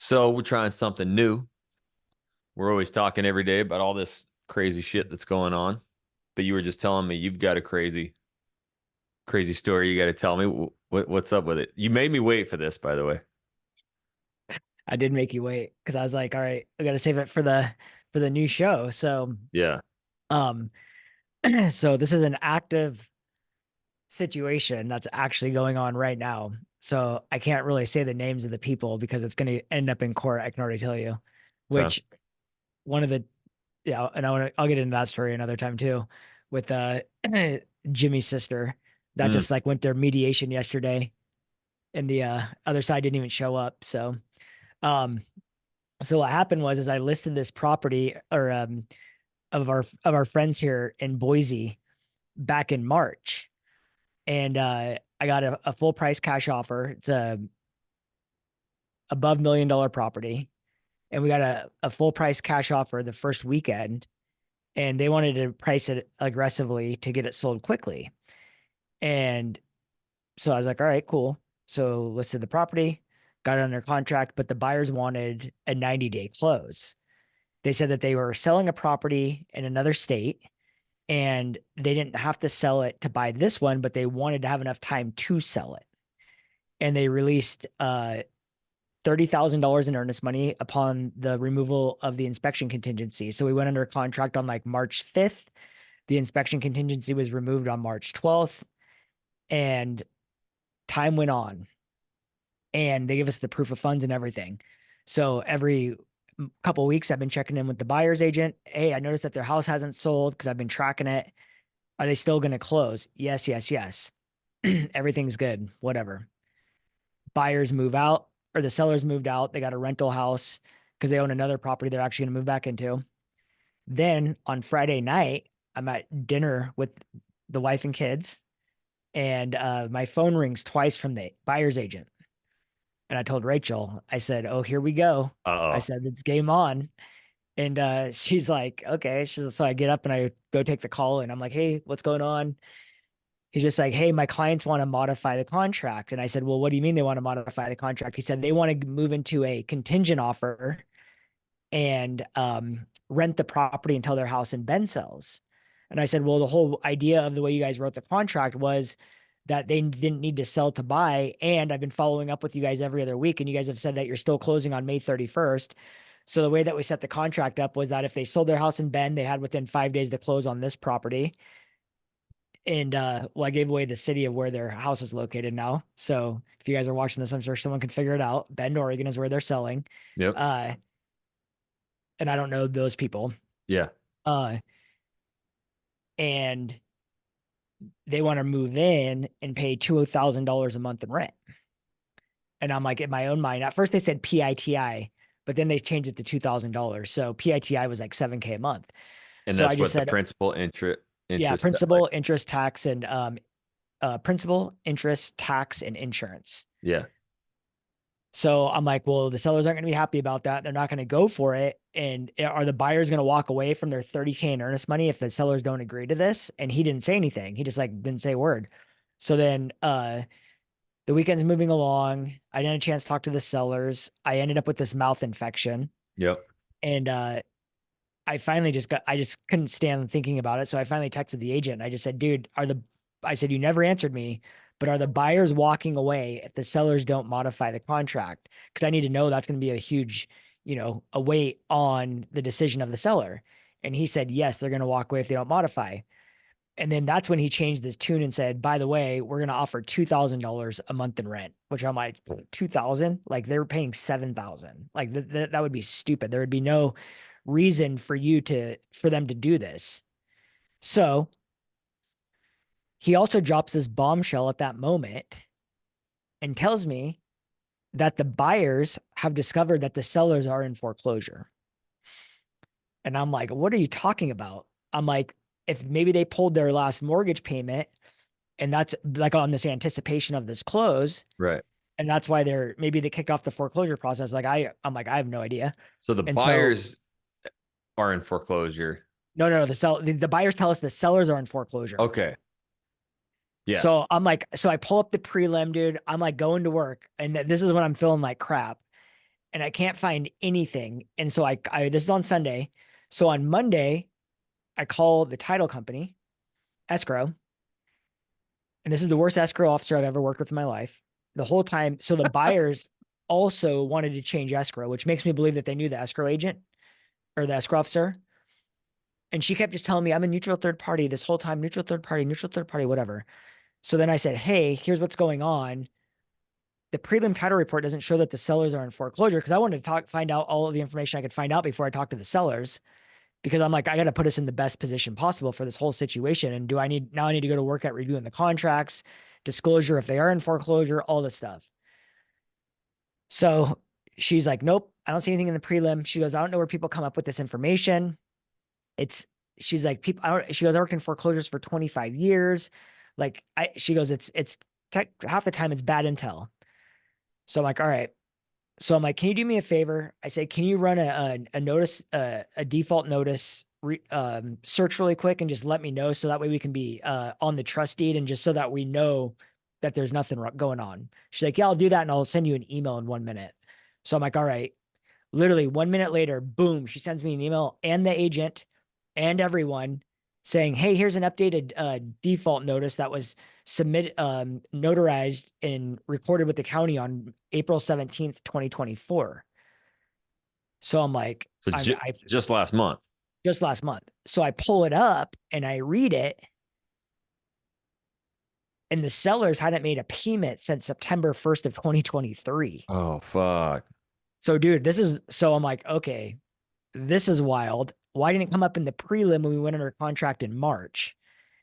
So we're trying something new. We're always talking every day about all this crazy shit that's going on. But you were just telling me you've got a crazy story you got to tell me. What's up with it? You made me wait for this, by the way. I did make you wait because I was like, all right, I gotta save it for the new show. Yeah. Um, so this is an active situation that's actually going on right now. So I can't really say the names of the people because it's gonna end up in court. I can already tell you. Okay. Which one of the yeah, and I'll get into that story another time too, with Jimmy's sister that Mm. just like went their mediation yesterday, and the other side didn't even show up. Um, so what happened was is I listed this property or of our friends here in Boise back in March, and I got a full price cash offer. It's a above $1 million property, and we got a full price cash offer the first weekend, and they wanted to price it aggressively to get it sold quickly. And so I was like, all right, cool. So listed the property, got it under contract, but the buyers wanted a 90-day close. They said that they were selling a property in another state and they didn't have to sell it to buy this one, but they wanted to have enough time to sell it. And they released $30,000 in earnest money upon the removal of the inspection contingency. So we went under contract on like March 5th. The inspection contingency was removed on March 12th, and time went on. And they give us the proof of funds and everything. So every couple of weeks, I've been checking in with the buyer's agent. Hey, I noticed that their house hasn't sold because I've been tracking it. Are they still going to close? Yes, yes, yes. Everything's good. Whatever. Buyers move out or the sellers moved out. They got a rental house because they own another property they're actually going to move back into. Then on Friday night, I'm at dinner with the wife and kids, and my phone rings twice from the buyer's agent. And I told Rachel, I said, "Oh, here we go." I Uh-oh. said, "It's game on." And she's like, "Okay." So I get up and I go take the call, and I'm like, "Hey, what's going on?" He's just like, "Hey, my clients want to modify the contract." And I said, "Well, what do you mean they want to modify the contract?" He said, "They want to move into a contingent offer and rent the property until their house in Ben sells." And I said, "Well, the whole idea of the way you guys wrote the contract was that they didn't need to sell to buy. And I've been following up with you guys every other week, and you guys have said that you're still closing on May 31st. So the way that we set the contract up was that if they sold their house in Ben, they had within 5 days to close on this property. And well, I gave away the city of where their house is located now. So if you guys are watching this, I'm sure someone can figure it out. Bend, Oregon is where they're selling. Yep. Uh, and I don't know those people. Yeah. Uh, and they want to move in and pay $2,000 a month in rent. And I'm like, in my own mind, at first they said PITI, but then they changed it to $2,000. So PITI was like 7K a month. And So I that's just what the said, principal interest yeah, interest like principal, interest, tax, and principal, interest, tax, and insurance. yeah. So I'm like, well, the sellers aren't going to be happy about that. They're not going to go for it. And are the buyers going to walk away from their 30K in earnest money if the sellers don't agree to this? And he didn't say anything. He just like didn't say a word. So then the weekend's moving along. I didn't have a chance to talk to the sellers. I ended up with this mouth infection. Yep. And I just couldn't stand thinking about it. So I finally texted the agent. I just said, dude, I said, you never answered me, but are the buyers walking away if the sellers don't modify the contract? Because I need to know that's going to be a huge, a weight on the decision of the seller. And he said, yes, they're going to walk away if they don't modify. And then that's when he changed his tune and said, by the way, we're going to offer $2,000 a month in rent, which I'm like, 2000, like they're paying 7,000. Like that would be stupid. There would be no reason for them to do this. So he also drops this bombshell at that moment and tells me that the buyers have discovered that the sellers are in foreclosure. And I'm like, what are you talking about? I'm like, if maybe they pulled their last mortgage payment and that's like on this anticipation of this close, Right. and that's why maybe they kicked off the foreclosure process. I'm like, I have no idea. So the And so buyers are in foreclosure. no, the buyers tell us the sellers are in foreclosure. Okay. Yes. So I'm like, so I pull up the prelim, dude. I'm like going to work, and this is when I'm feeling like crap. and I can't find anything. And so I this is on Sunday. So on Monday, I call the title company, escrow, and this is the worst escrow officer I've ever worked with in my life. The whole time, so the buyers also wanted to change escrow, which makes me believe that they knew the escrow agent or the escrow officer. And she kept just telling me, I'm a neutral third party this whole time, neutral third party, whatever. So then I said, hey, here's what's going on. The prelim title report doesn't show that the sellers are in foreclosure because I wanted to find out all of the information I could find out before I talked to the sellers because I'm like, I got to put us in the best position possible for this whole situation. And I need to go to work at reviewing the contracts, disclosure if they are in foreclosure, all this stuff. So she's like, nope, I don't see anything in the prelim. She goes, I don't know where people come up with this information. It's, she's like, she goes, I worked in foreclosures for 25 years. Like, she goes, half the time it's bad intel. So I'm like, all right. So I'm like, can you do me a favor? I say, can you run a notice, a default notice search really quick and just let me know so that way we can be on the trust deed and just so that we know that there's nothing going on. She's like, yeah, I'll do that and I'll send you an email in 1 minute. So I'm like, all right. Literally 1 minute later, boom, she sends me an email and the agent and everyone saying, hey, here's an updated default notice that was submitted, notarized and recorded with the county on April 17th, 2024. So I'm like, So I just last month. just last month. So I pull it up and I read it. And the sellers hadn't made a payment since September 1st of 2023. Oh fuck. So dude, so I'm like, okay, this is wild. Why didn't it come up in the prelim when we went under contract in March?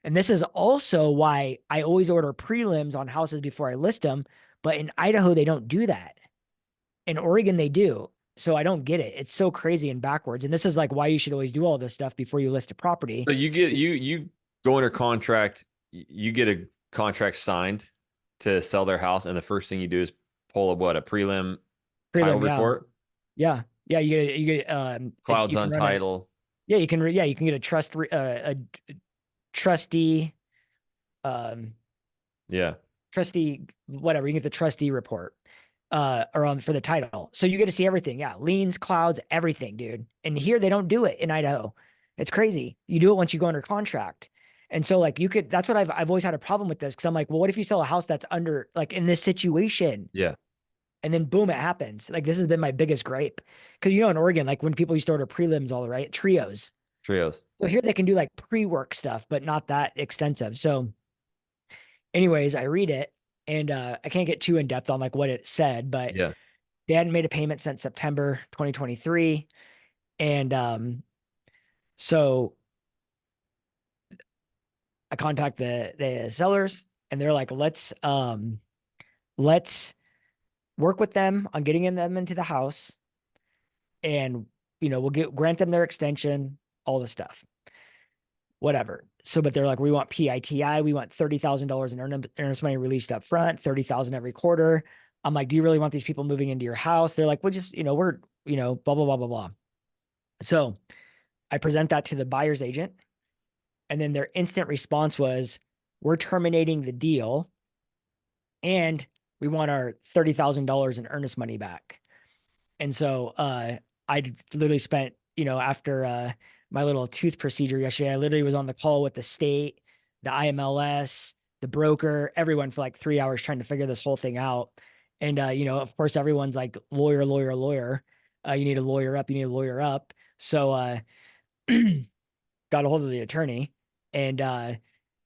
And this is also why I always order prelims on houses before I list them. But in Idaho, they don't do that. In Oregon, they do. So I don't get it. It's so crazy and backwards. And this is like why you should always do all this stuff before you list a property. So you go under contract, you get a contract signed to sell their house, and the first thing you do is pull a prelim title Prelim, yeah. report, Yeah. Yeah. clouds You can on run it. title. Yeah. You can get a trustee, um, Yeah. trustee, whatever. You get the trustee report or for the title. So you get to see everything. Yeah. Liens, clouds, everything, dude. And here they don't do it in Idaho. It's crazy. You do it once you go under contract. And so like that's what I've always had a problem with this. Cause I'm like, well, what if you sell a house that's under like in this situation? Yeah. And then boom, it happens. Like this has been my biggest gripe. Cause in Oregon, like when people used to order prelims, all right, trios. Trios. So here they can do like pre-work stuff, but not that extensive. So anyways, I read it and I can't get too in depth on like what it said, but Yeah. they hadn't made a payment since September 2023. And so I contact the sellers and they're like, let's work with them on getting them into the house and we'll grant them their extension, all the stuff. Whatever. So, but they're like, we want PITI, we want $30,000 in earnest money released up front, 30,000 every quarter. I'm like, do you really want these people moving into your house? They're like, well, just, we're, blah, blah, blah, blah, blah. So I present that to the buyer's agent. And then their instant response was, we're terminating the deal and we want our $30,000 in earnest money back. And so I literally spent, after my little tooth procedure yesterday, I literally was on the call with the state, the IMLS, the broker, everyone for like 3 hours trying to figure this whole thing out. And, of course, everyone's like lawyer, lawyer, lawyer. You need a lawyer up, you need a lawyer up. So got a hold of the attorney and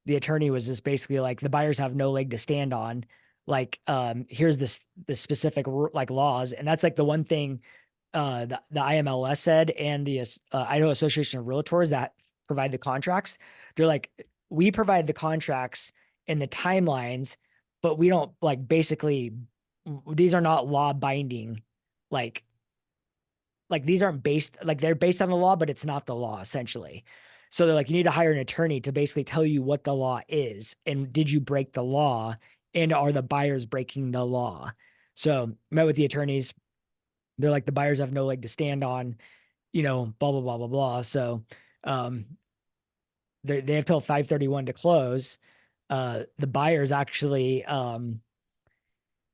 the attorney was just basically like the buyers have no leg to stand on. Like, here's the specific like laws. And that's like the one thing the IMLS said and the Idaho Association of Realtors that provide the contracts. They're like, we provide the contracts and the timelines, but we don't like basically, these are not law binding. Like these aren't based, like they're based on the law, but it's not the law essentially. So they're like, you need to hire an attorney to basically tell you what the law is. And did you break the law? And are the buyers breaking the law? So met with the attorneys. They're like, the buyers have no leg to stand on, blah, blah, blah, blah, blah. So they have till 5/31 to close. The buyers actually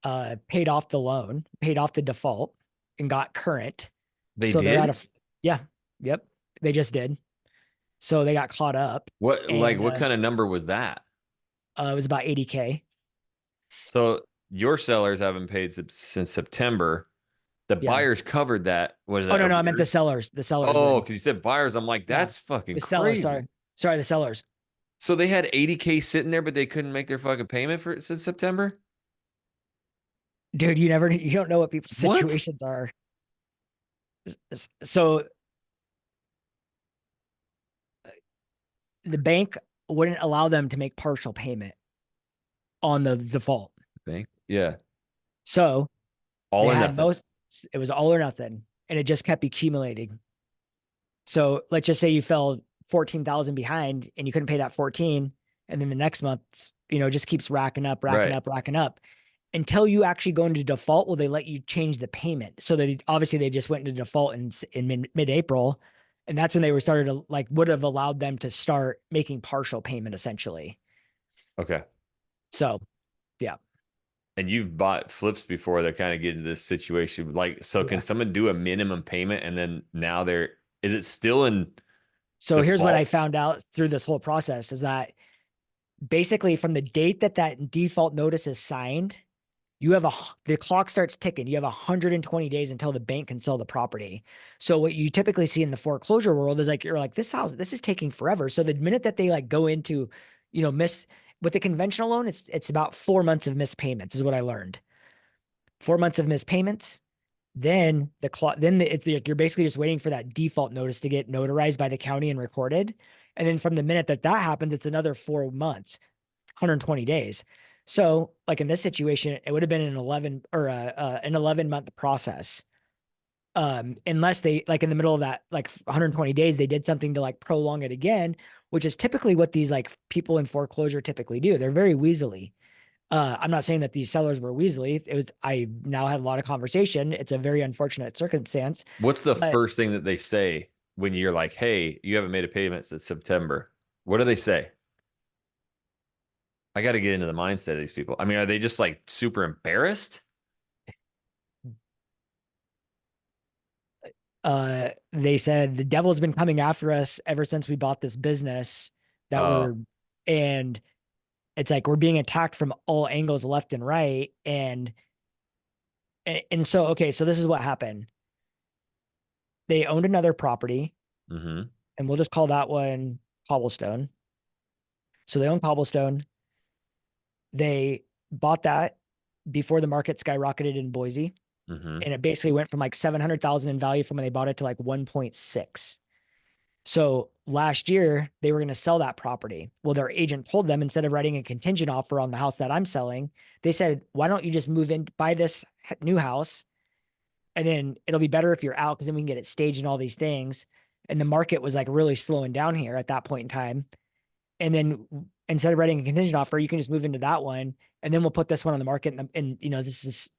paid off the loan, paid off the default. and got current. They So they're out did? of, yeah, yep, they just did. So they got caught up, Like and what kind of number was that? it was about 80K. So your sellers haven't paid since September. The Yeah. buyers covered that. Was Oh that no, no, I meant the arrears? sellers. The sellers Oh, did. because you said buyers. I'm like, Yeah, that's fucking the sellers. crazy. Sorry, the sellers. So they had 80K sitting there, but they couldn't make their fucking payment for since September? Dude, you don't know what people's What? situations are. So the bank wouldn't allow them to make partial payment on the default. Bank? Yeah. So All they or had nothing. most, it was all or nothing, and it just kept accumulating. So let's just say you fell 14,000 behind and you couldn't pay that 14, and then the next month, it just keeps racking up, racking Right. up, racking up until you actually go into default. Will they let you change the payment? So that obviously they just went into default in mid-April, and that's when they were started to like would have allowed them to start making partial payment essentially. Okay. So yeah, And you've bought flips before that kind of get into this situation. Like, so can yeah. someone do a minimum payment and then now is it still in So here's what I default? found out through this whole process is that basically from the date that that default notice is signed, you have the clock starts ticking. You have 120 days until the bank can sell the property. So what you typically see in the foreclosure world is like you're like this is taking forever. So the minute that they like go into, miss with the conventional loan, it's about 4 months of missed payments is what I learned. 4 months of missed payments. Then the clock, you're basically just waiting for that default notice to get notarized by the county and recorded. And then from the minute that that happens, it's another 4 months, 120 days. So, like in this situation, it would have been an 11-month process. Unless they like in the middle of that like 120 days, they did something to like prolong it again, which is typically what these like people in foreclosure typically do. They're very weaselly. I'm not saying that these sellers were weaselly. I now had a lot of conversation. It's a very unfortunate circumstance, What's the but first thing that they say when you're like, hey, you haven't made a payment since September? What do they say? I got to get into the mindset of these people. I mean, are they just like super embarrassed? they said the devil's been coming after us ever since we bought this business that Oh, and it's like we're being attacked from all angles, left and right. And so, okay, so this is what happened. They owned another property, mm-hmm, and we'll just call that one Cobblestone. So they own Cobblestone. They bought that before the market skyrocketed in Boise. mm-hmm, And it basically went from like 700,000 in value from when they bought it to like 1.6. So last year they were going to sell that property. Well, their agent told them instead of writing a contingent offer on the house that I'm selling, they said, why don't you just move in, buy this new house, and then it'll be better if you're out because then we can get it staged and all these things. And the market was like really slowing down here at that point in time. And then instead of writing a contingent offer, you can just move into that one, and then we'll put this one on the market. And this is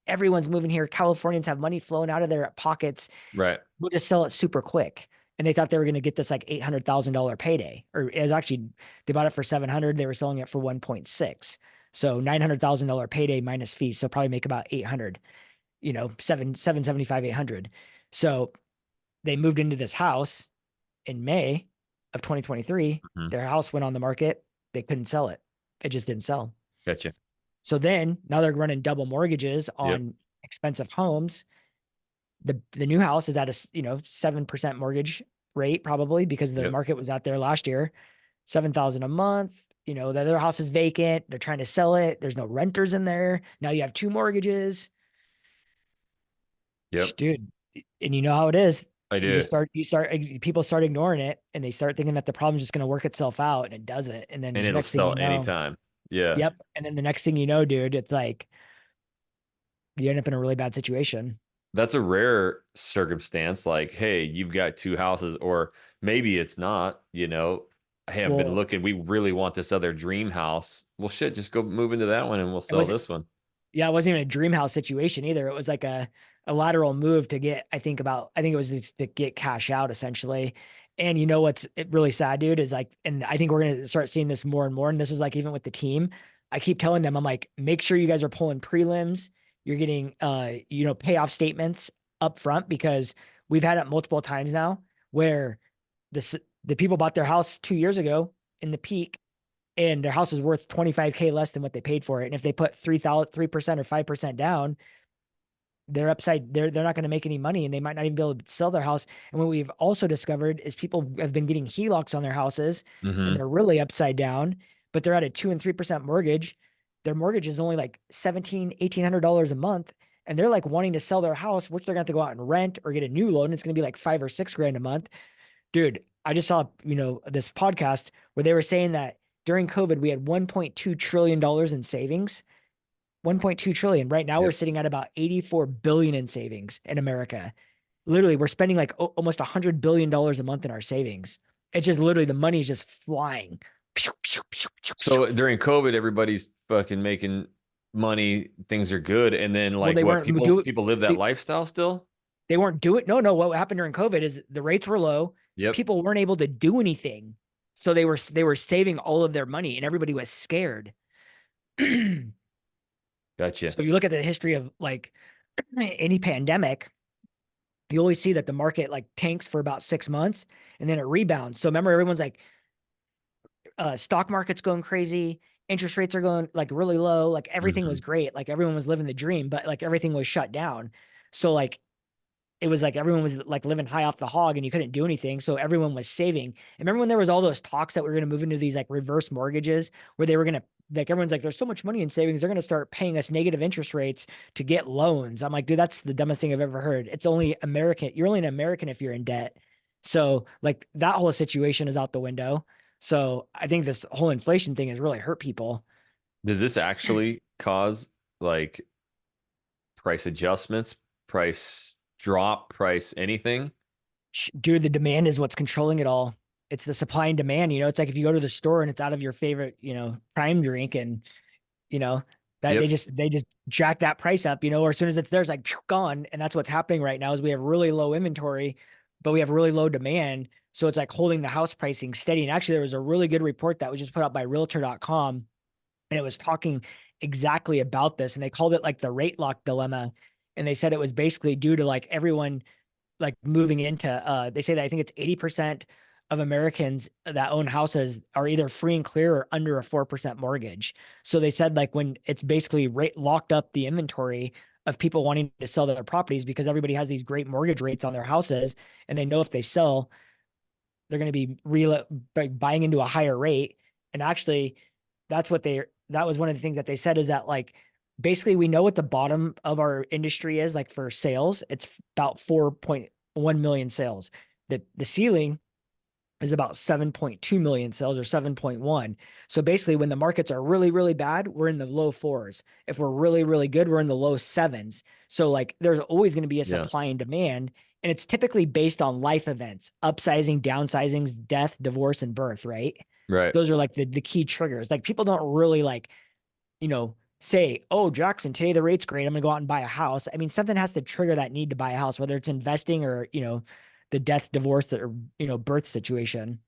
everyone's moving here. Californians have money flowing out of their pockets. right. We'll just sell it super quick. And they thought they were going to get this like $800,000 payday, or it was actually they bought it for 700. They were selling it for 1.6. So $900,000 payday minus fees. So probably make about 800. 775, 800. So they moved into this house in May of 2023. Mm-hmm. Their house went on the market. They couldn't sell it. It just didn't sell. Gotcha. So then now they're running double mortgages Yep. on expensive homes. The new house is at a 7% mortgage rate probably because the Yep. market was out there last year, 7,000 a month. The other house is vacant. They're trying to sell it. There's no renters in there. Now you have two mortgages, Yep. dude. And you know how it is. I You do. just people start ignoring it and they start thinking that the problem's just going to work itself out, and it doesn't. And And then it'll next thing sell you know, anytime. Yeah. yep. And then the next thing you know, dude, it's like you end up in a really bad situation. That's a rare circumstance. Like, hey, you've got two houses, or maybe it's not, hey, I've been Well, looking. We really want this other dream house. Well, shit, just go move into that one and we'll it sell was this one. yeah, it wasn't even a dream house situation either. It was like a lateral move to get, I think it was just to get cash out essentially. And you know what's really sad, dude, is like, and I think we're gonna start seeing this more and more. And this is like even with the team. I keep telling them, I'm like, make sure you guys are pulling prelims. You're getting payoff statements up front because we've had it multiple times now where the people bought their house 2 years ago in the peak and their house is worth 25K less than what they paid for it. And if they put 3% or 5% down, they're upside, they're not going to make any money and they might not even be able to sell their house. And what we've also discovered is people have been getting HELOCs on their houses and Mm-hmm. they're really upside down, but they're at a 2 and 3% mortgage. Their mortgage is only like $1,800 a month. And they're like wanting to sell their house, which they're going to have to go out and rent or get a new loan. It's going to be like 5 or 6 grand a month. Dude, I just saw, this podcast where they were saying that during COVID, we had $1.2 trillion in savings. 1.2 trillion. Right now, we're Yep. sitting at about 84 billion in savings in America. Literally, we're spending like almost $100 billion a month in our savings. It's just literally the money is just flying. Pew, pew, pew, pew, pew. So during COVID, everybody's fucking making money. Things are good, and then Well, like they what weren't people do people live that they, lifestyle still. they weren't doing no. What happened during COVID is the rates were low. Yep. People weren't able to do anything. So they were saving all of their money and everybody was scared. Gotcha. So if you look at the history of like any pandemic, you always see that the market like tanks for about 6 months and then it rebounds. So remember, everyone's like, stock market's going crazy, interest rates are going like really low, like everything Mm-hmm. was great, like everyone was living the dream, but like everything was shut down. So like it was like everyone was like living high off the hog and you couldn't do anything. So everyone was saving. And remember when there was all those talks that we are going to move into these like reverse mortgages where they were going to, like, everyone's like, there's so much money in savings. They're going to start paying us negative interest rates to get loans. I'm like, dude, that's the dumbest thing I've ever heard. It's only American. You're only an American if you're in debt. So like that whole situation is out the window. So I think this whole inflation thing has really hurt people. Does this actually cause like price adjustments, price drop, price anything? Dude, the demand is what's controlling it all. It's the supply and demand. It's like if you go to the store and it's out of your favorite, prime drink, and you know that they Yep. just they just jack that price up, or as soon as it's there, it's like phew, gone. And that's what's happening right now is we have really low inventory, but we have really low demand. So it's like holding the house pricing steady. And actually, there was a really good report that was just put out by realtor.com, and it was talking exactly about this. And they called it like the rate lock dilemma. And they said it was basically due to like everyone like moving into they say that I think it's 80% of Americans that own houses are either free and clear or under a 4% mortgage. So they said like when it's basically rate locked up the inventory of people wanting to sell their properties because everybody has these great mortgage rates on their houses and they know if they sell they're going to be buying into a higher rate. And actually, that was one of the things that they said is that like basically we know what the bottom of our industry is like for sales. It's about 4.1 million sales. The ceiling is about 7.2 million sales or 7.1. So basically, when the markets are really, really bad, we're in the low fours. If we're really, really good, we're in the low sevens. So like there's always going to be a Yeah. supply and demand. And it's typically based on life events, upsizing, downsizings, death, divorce, and birth, right? Right. Those are like the key triggers. Like people don't really like, say, oh, Jackson, today the rate's great. I'm gonna go out and buy a house. I mean, something has to trigger that need to buy a house, whether it's investing or, the death, divorce, or, birth situation.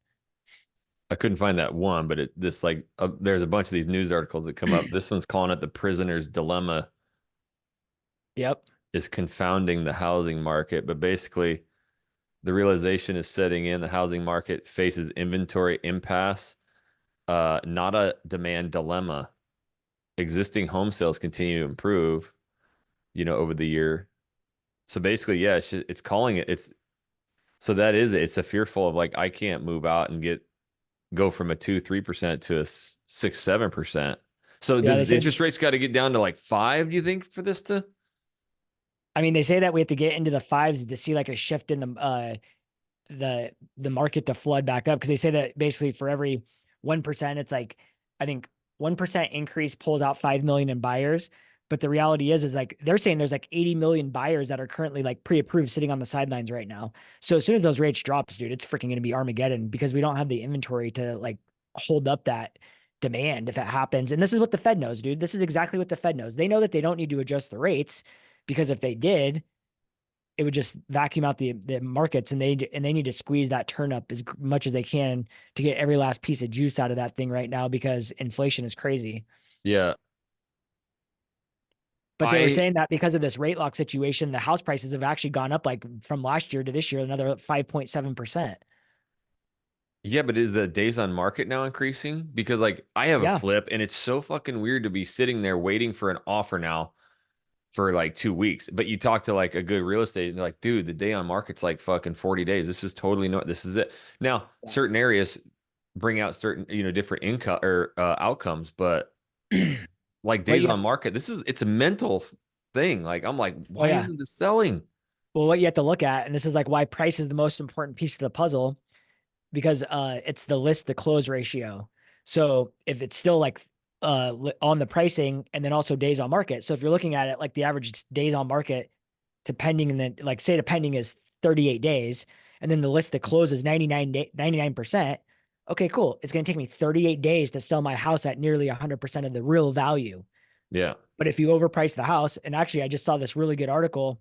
I couldn't find that one, but this like there's a bunch of these news articles that come up. This one's calling it the prisoner's dilemma Yep. is confounding the housing market, but basically the realization is setting in. The housing market faces inventory impasse, not a demand dilemma. Existing home sales continue to improve, over the year. So basically, yeah, it's calling it. It's so that is it. It's a fearful of like I can't move out and go from a 2-3% to a 6-7%. So Yeah, they does the say, interest rates got to get down to like 5? Do you think for this to? I mean, they say that we have to get into the fives to see like a shift in the market to flood back up because they say that basically for every 1%, it's like I think 1% increase pulls out 5 million in buyers. But the reality is like they're saying there's like 80 million buyers that are currently like pre-approved sitting on the sidelines right now. So as soon as those rates drops, dude, it's freaking gonna be Armageddon because we don't have the inventory to like hold up that demand if it happens. And this is what the Fed knows, dude. This is exactly what the Fed knows. They know that they don't need to adjust the rates because if they did, it would just vacuum out the markets and they need to squeeze that turn up as much as they can to get every last piece of juice out of that thing right now because inflation is crazy. Yeah, But they were I saying that because of this rate lock situation, the house prices have actually gone up like from last year to this year, another 5.7%. Yeah, but is the days on market now increasing? Because like I have a Yeah. flip and it's so fucking weird to be sitting there waiting for an offer now for like 2 weeks. But you talk to like a good real estate and they're like, dude, the day on market's like fucking 40 days. This is totally no, this is it. Now, certain areas bring out certain, different income or outcomes, but like What days you on have, market, it's a mental thing. Like I'm like, oh why yeah. isn't this selling? Well, what you have to look at, and this is like why price is the most important piece of the puzzle, because it's the list to close ratio. So if it's still like on the pricing and then also days on market. So if you're looking at it like the average days on market to pending, and then like say the pending is 38 days and then the list to close is 99%. Okay, cool. It's going to take me 38 days to sell my house at nearly 100% of the real value. Yeah. But if you overprice the house, and actually I just saw this really good article,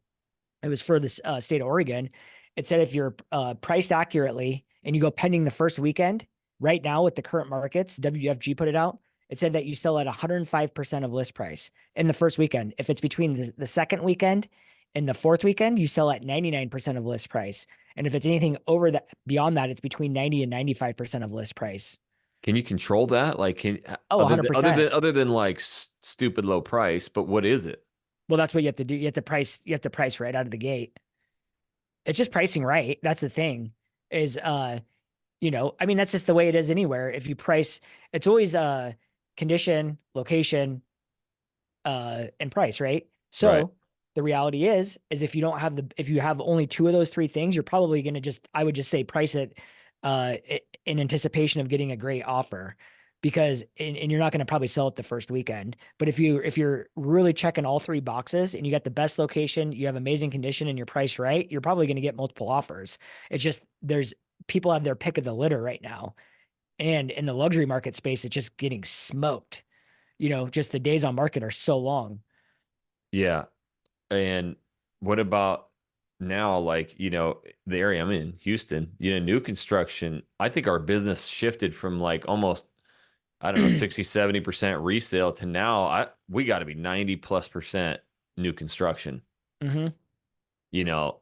it was for this state of Oregon. It said if you're priced accurately and you go pending the first weekend, right now with the current markets, WFG put it out. It said that you sell at 105% of list price in the first weekend. If it's between the second weekend and the fourth weekend, you sell at 99% of list price. And if it's anything over that beyond that, it's between 90 and 95% of list price. Can you control that? Like, can Oh, other than other 100%. than other than like stupid low price, but what is it? Well, that's what you have to do. You have to price right out of the gate. It's just pricing right. That's the thing is I mean, that's just the way it is anywhere. If you price, it's always condition, location, and price, right? Right. So the reality is if you don't have if you have only two of those three things, you're probably going to I would just say price it in anticipation of getting a great offer, because and you're not going to probably sell it the first weekend. But if you're really checking all three boxes and you got the best location, you have amazing condition, and your price right, you're probably going to get multiple offers. It's just there's people have their pick of the litter right now. And in the luxury market space, it's just getting smoked. Just the days on market are so long. Yeah. And what about now? Like, the area I'm in, Houston, new construction. I think our business shifted from like almost, I don't know, 60, 70% resale to now we got to be 90 plus percent new construction. Hmm.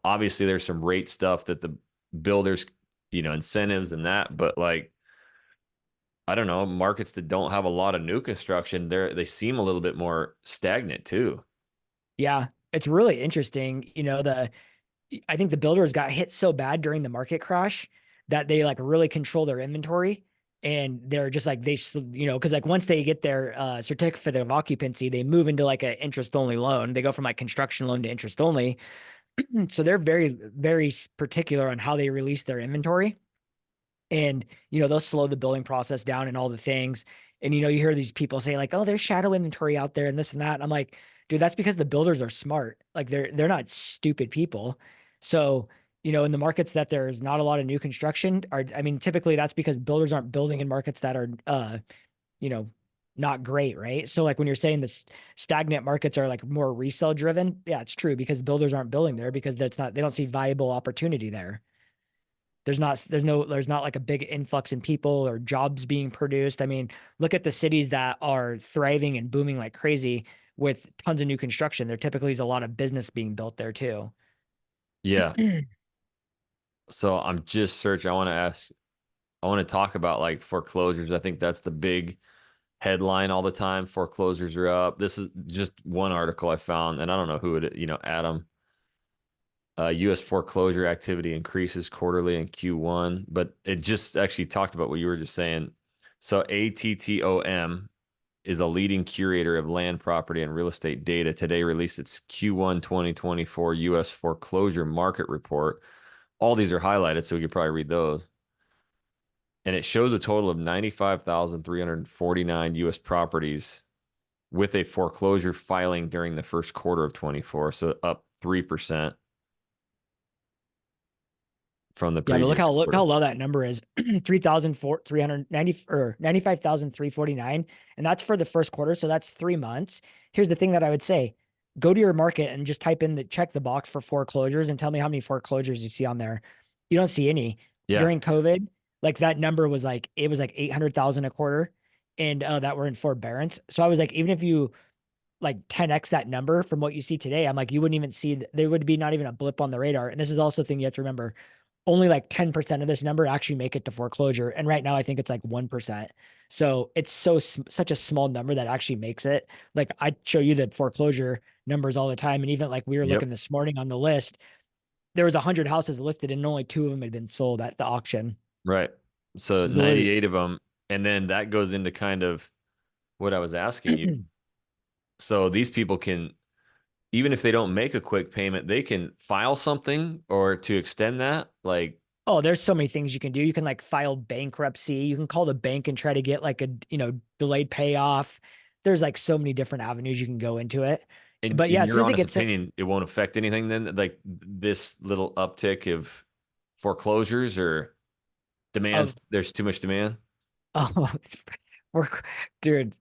Obviously there's some rate stuff that the builders, incentives and that, but like, I don't know, markets that don't have a lot of new construction, they seem a little bit more stagnant too. Yeah, it's really interesting. I think the builders got hit so bad during the market crash that they like really control their inventory. And they're just like because like once they get their certificate of occupancy, they move into like an interest only loan. They go from like construction loan to interest only. So they're very, very particular on how they release their inventory. And they'll slow the building process down and all the things. And you hear these people say like, oh, there's shadow inventory out there and this and that, and I'm like, dude, that's because the builders are smart. Like they're not stupid people. So in the markets that there's not a lot of new construction, I mean, typically that's because builders aren't building in markets that are you know not great, right? So like when you're saying this stagnant markets are like more resale driven, yeah, it's true, because builders aren't building there because they don't see viable opportunity there. There's not like a big influx in people or jobs being produced. I mean, look at the cities that are thriving and booming like crazy with tons of new construction. There typically is a lot of business being built there too. Yeah. So I'm just searching. I want to talk about like foreclosures. I think that's the big headline all the time. Foreclosures are up. This is just one article I found, and I don't know who it, Adam. U.S. foreclosure activity increases quarterly in Q1, but it just actually talked about what you were just saying. So ATTOM is a leading curator of land, property, and real estate data. Today released its Q1 2024 U.S. foreclosure market report. All these are highlighted, so we could probably read those. And it shows a total of 95,349 U.S. properties with a foreclosure filing during the first quarter of 24, so up 3% from the Yeah, but previous look how quarter. low that number is. 3,390 or 95,349. And that's for the first quarter. So that's 3 months. Here's the thing that I would say. Go to your market and just type in check the box for foreclosures and tell me how many foreclosures you see on there. You don't see any. Yeah. During COVID, like that number was like, it was like 800,000 a quarter, and that were in forbearance. So I was like, even if you like 10x that number from what you see today. I'm like, you wouldn't even see, there would be not even a blip on the radar. And this is also a thing you have to remember. Only like 10% of this number actually make it to foreclosure. And right now I think it's like 1%. So it's such a small number that actually makes it. Like I show you the foreclosure numbers all the time. And even like we were Yep. looking this morning on the list, there was 100 houses listed and only two of them had been sold at the auction. Right. So This is literally 98 of them. And then that goes into kind of what I was asking you. So these people can, even if they don't make a quick payment, they can file something or to extend that. Like, Oh, there's so many things you can do. You can like file bankruptcy. You can call the bank and try to get like a, delayed payoff. There's like so many different avenues you can go into it. But in yeah, as your soon as it honest gets it, opinion, it won't affect anything then? Like this little uptick of foreclosures or of demands, there's too much demand? oh, we're dude.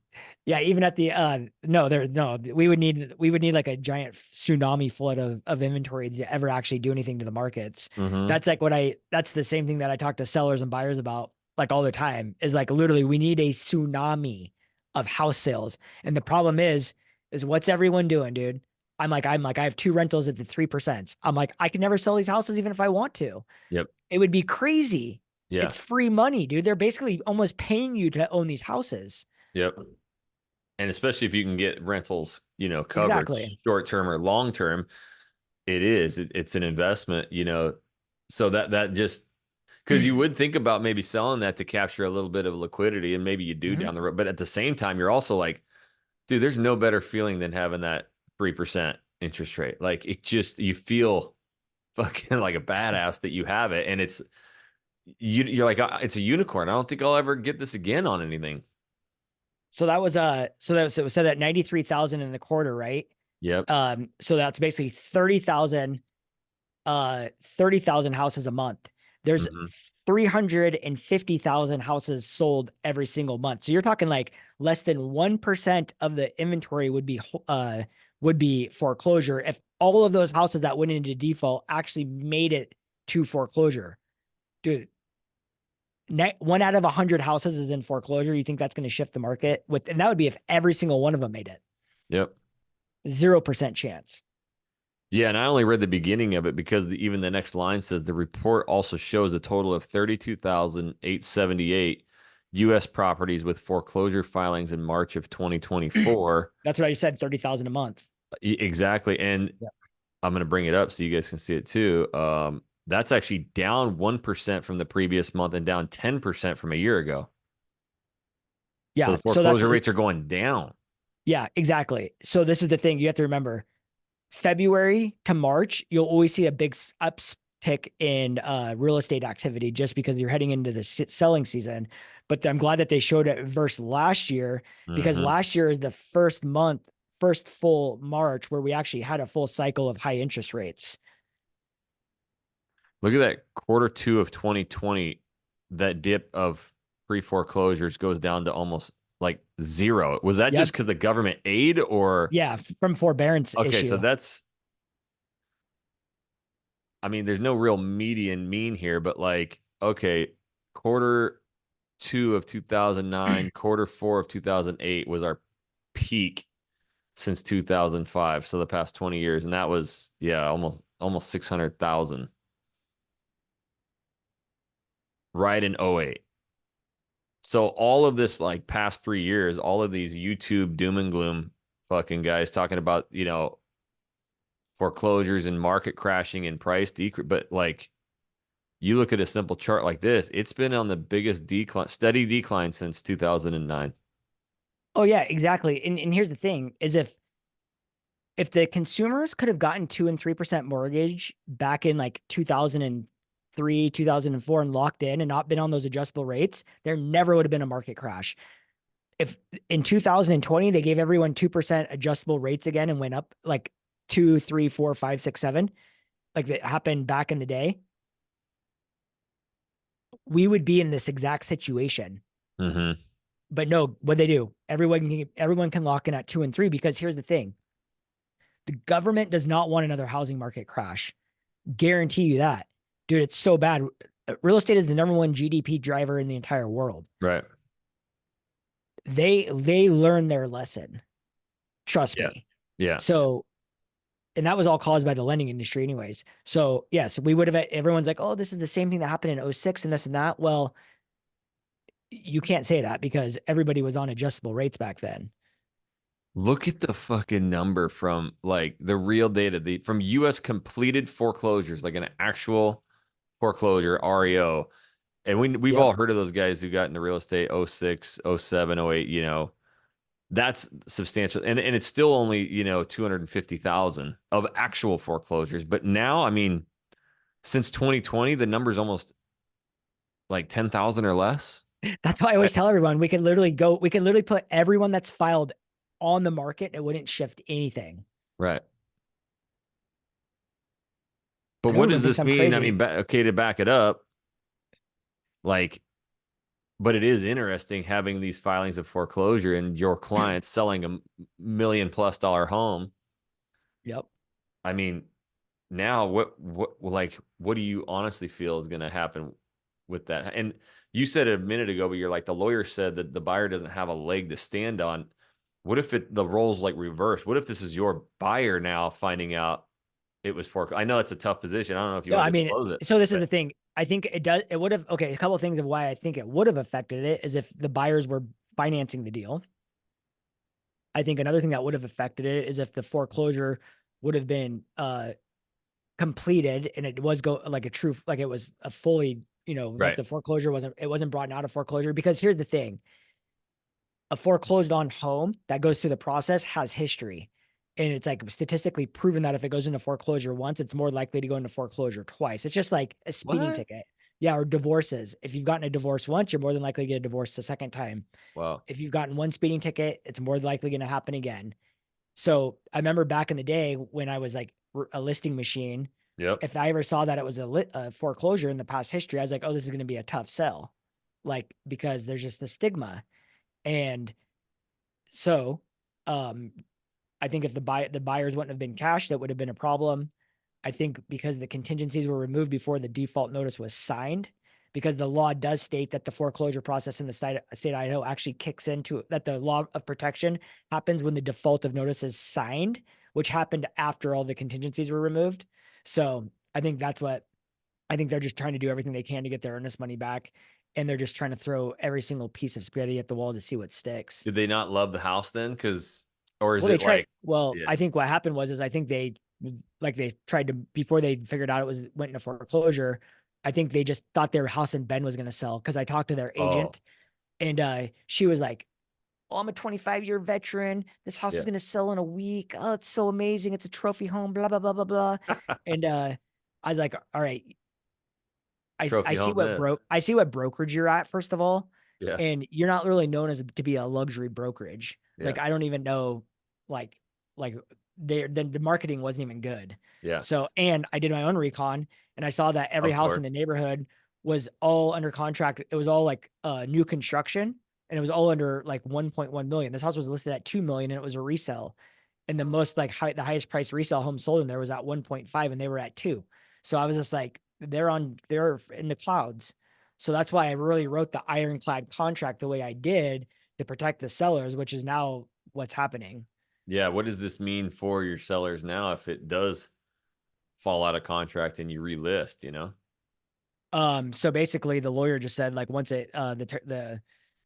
Yeah, even at the no, there no, we would need like a giant tsunami flood of inventory to ever actually do anything to the markets. Mm-hmm. That's like that's the same thing that I talk to sellers and buyers about like all the time is like literally we need a tsunami of house sales. And the problem is what's everyone doing, dude? I'm like, I have two rentals at the 3%. I'm like, I can never sell these houses even if I want to. Yep. It would be crazy. Yeah. It's free money, dude. They're basically almost paying you to own these houses. Yep. And especially if you can get rentals, covered Exactly. short term or long term, it is. It's an investment. So that just because you would think about maybe selling that to capture a little bit of liquidity, and maybe you do Mhm. down the road. But at the same time, you're also like, dude, there's no better feeling than having that 3% interest rate. Like it just you feel fucking like a badass that you have it, and you're like it's a unicorn. I don't think I'll ever get this again on anything. So that was it was said at 93,000 in the quarter, right? Yep. So that's basically 30,000 houses a month. There's Hmm. 350,000 houses sold every single month. So you're talking like less than 1% of the inventory would be foreclosure if all of those houses that went into default actually made it to foreclosure. Dude, one out of 100 houses is in foreclosure. You think that's going to shift the market and that would be if every single one of them made it. Yep. 0% chance. Yeah, and I only read the beginning of it because even the next line says the report also shows a total of 32,878 U.S. properties with foreclosure filings in March of 2024. That's what I said, 30,000 a month. Exactly. And Yeah. I'm going to bring it up so you guys can see it too. That's actually down 1% from the previous month and down 10% from a year ago. So Yeah. the foreclosure rates are going down. Yeah, exactly. So this is the thing you have to remember. February to March, you'll always see a big uptick in real estate activity just because you're heading into the selling season. But I'm glad that they showed it versus last year because Hmm. last year is the first full March where we actually had a full cycle of high interest rates. Look at that quarter two of 2020. That dip of pre foreclosures goes down to almost like zero. Was that just Yep. because of government aid or? Yeah, from forbearance Okay, so issue. I mean, there's no real median mean here, but like, okay, quarter two of 2009, quarter four of 2008 was our peak since 2005. So the past 20 years. And that was, yeah, almost 600,000 right in '08. So all of this, like past 3 years, all of these YouTube doom and gloom fucking guys talking about, foreclosures and market crashing and price decrease. But like, you look at a simple chart like this, it's been on the biggest decline, steady decline since 2009. Oh yeah, exactly. And here's the thing is if the consumers could have gotten 2 and 3% mortgage back in like 2003, 2004 and locked in and not been on those adjustable rates, there never would have been a market crash. If in 2020 they gave everyone 2% adjustable rates again and went up like 2, 3, 4, 5, 6, 7, like that happened back in the day, we would be in this exact situation. Mm-hmm. But no, what they do, everyone can lock in at 2 and 3 because here's the thing. The government does not want another housing market crash. Guarantee you that. Dude, it's so bad. Real estate is the number one GDP driver in the entire world. Right. They learned their lesson. Trust Yeah. me. Yeah. So, and that was all caused by the lending industry anyways. So yes, we would have, everyone's like, oh, this is the same thing that happened in '06 and this and that. Well, you can't say that because everybody was on adjustable rates back then. Look at the fucking number from like the real data, the from US completed foreclosures, like an actual foreclosure, REO. And we've Yep. all heard of those guys who got into real estate 06, 07, 08, that's substantial. And it's still only, 250,000 of actual foreclosures. But now, I mean, since 2020, the number's almost like 10,000 or less. That's why I Right. always tell everyone we could literally put everyone that's filed on the market. It wouldn't shift anything. Right. But I know what everyone does thinks this I'm mean? I crazy. mean, okay, to back it up, like, but it is interesting having these filings of foreclosure and your clients selling a $1 million+ home. Yep. I mean, now what do you honestly feel is going to happen with that? And you said a minute ago, but you're like, the lawyer said that the buyer doesn't have a leg to stand on. What if the roles like reversed? What if this is your buyer now finding out it was foreclosed? I know it's a tough position. I don't know if you No, want I to mean, disclose it, so this is but the thing. I think it would have, okay, a couple of things of why I think it would have affected it is if the buyers were financing the deal. I think another thing that would have affected it is if the foreclosure would have been completed and it was go like a true, like it was a fully, that right, the foreclosure wasn't brought out of foreclosure. Because here's the thing, a foreclosed on home that goes through the process has history. And it's like statistically proven that if it goes into foreclosure once, it's more likely to go into foreclosure twice. It's just like a speeding what? ticket. Yeah, or divorces. If you've gotten a divorce once, you're more than likely to get a divorce the second time. Wow. If you've gotten one speeding ticket, it's more likely going to happen again. So I remember back in the day when I was like a listing machine, Yep. if I ever saw that it was a foreclosure in the past history, I was like, oh, this is going to be a tough sell. Like, because there's just the stigma. And so, um, I think if the buyers wouldn't have been cash, that would have been a problem. I think because the contingencies were removed before the default notice was signed, because the law does state that the foreclosure process in the state of Idaho actually kicks into that the law of protection happens when the default of notice is signed, which happened after all the contingencies were removed. So I think that's what I think they're just trying to do everything they can to get their earnest money back. And they're just trying to throw every single piece of spaghetti at the wall to see what sticks. Did they not love the house then? Or is Well, they it tried. like, Well, yeah. I think what happened was, is I think they tried to, before they figured out it was went into foreclosure. I think they just thought their house in Bend was going to sell because I talked to their Oh, agent and she was like, "Oh, I'm a 25-year veteran. This house is yeah. going to sell in a week. Oh, it's so amazing. It's a trophy home. Blah blah blah blah blah." And I was like, "All right, Trophy home then. I see what brokerage you're at, first of all, Yeah. and you're not really known as to be a luxury brokerage. Yeah. Like I don't even know, like like the marketing wasn't even good. Yeah. So, and I did my own recon and I saw that every Of house in the course. neighborhood was all under contract. It was all like new construction and it was all under like 1.1 million. This house was listed at 2 million and it was a resale. And the most like the highest price resale home sold in there was at 1.5 and they were at 2. So I was just like, they're in the clouds. So that's why I really wrote the ironclad contract the way I did to protect the sellers, which is now what's happening. Yeah. What does this mean for your sellers now if it does fall out of contract and you relist? So basically the lawyer just said like once the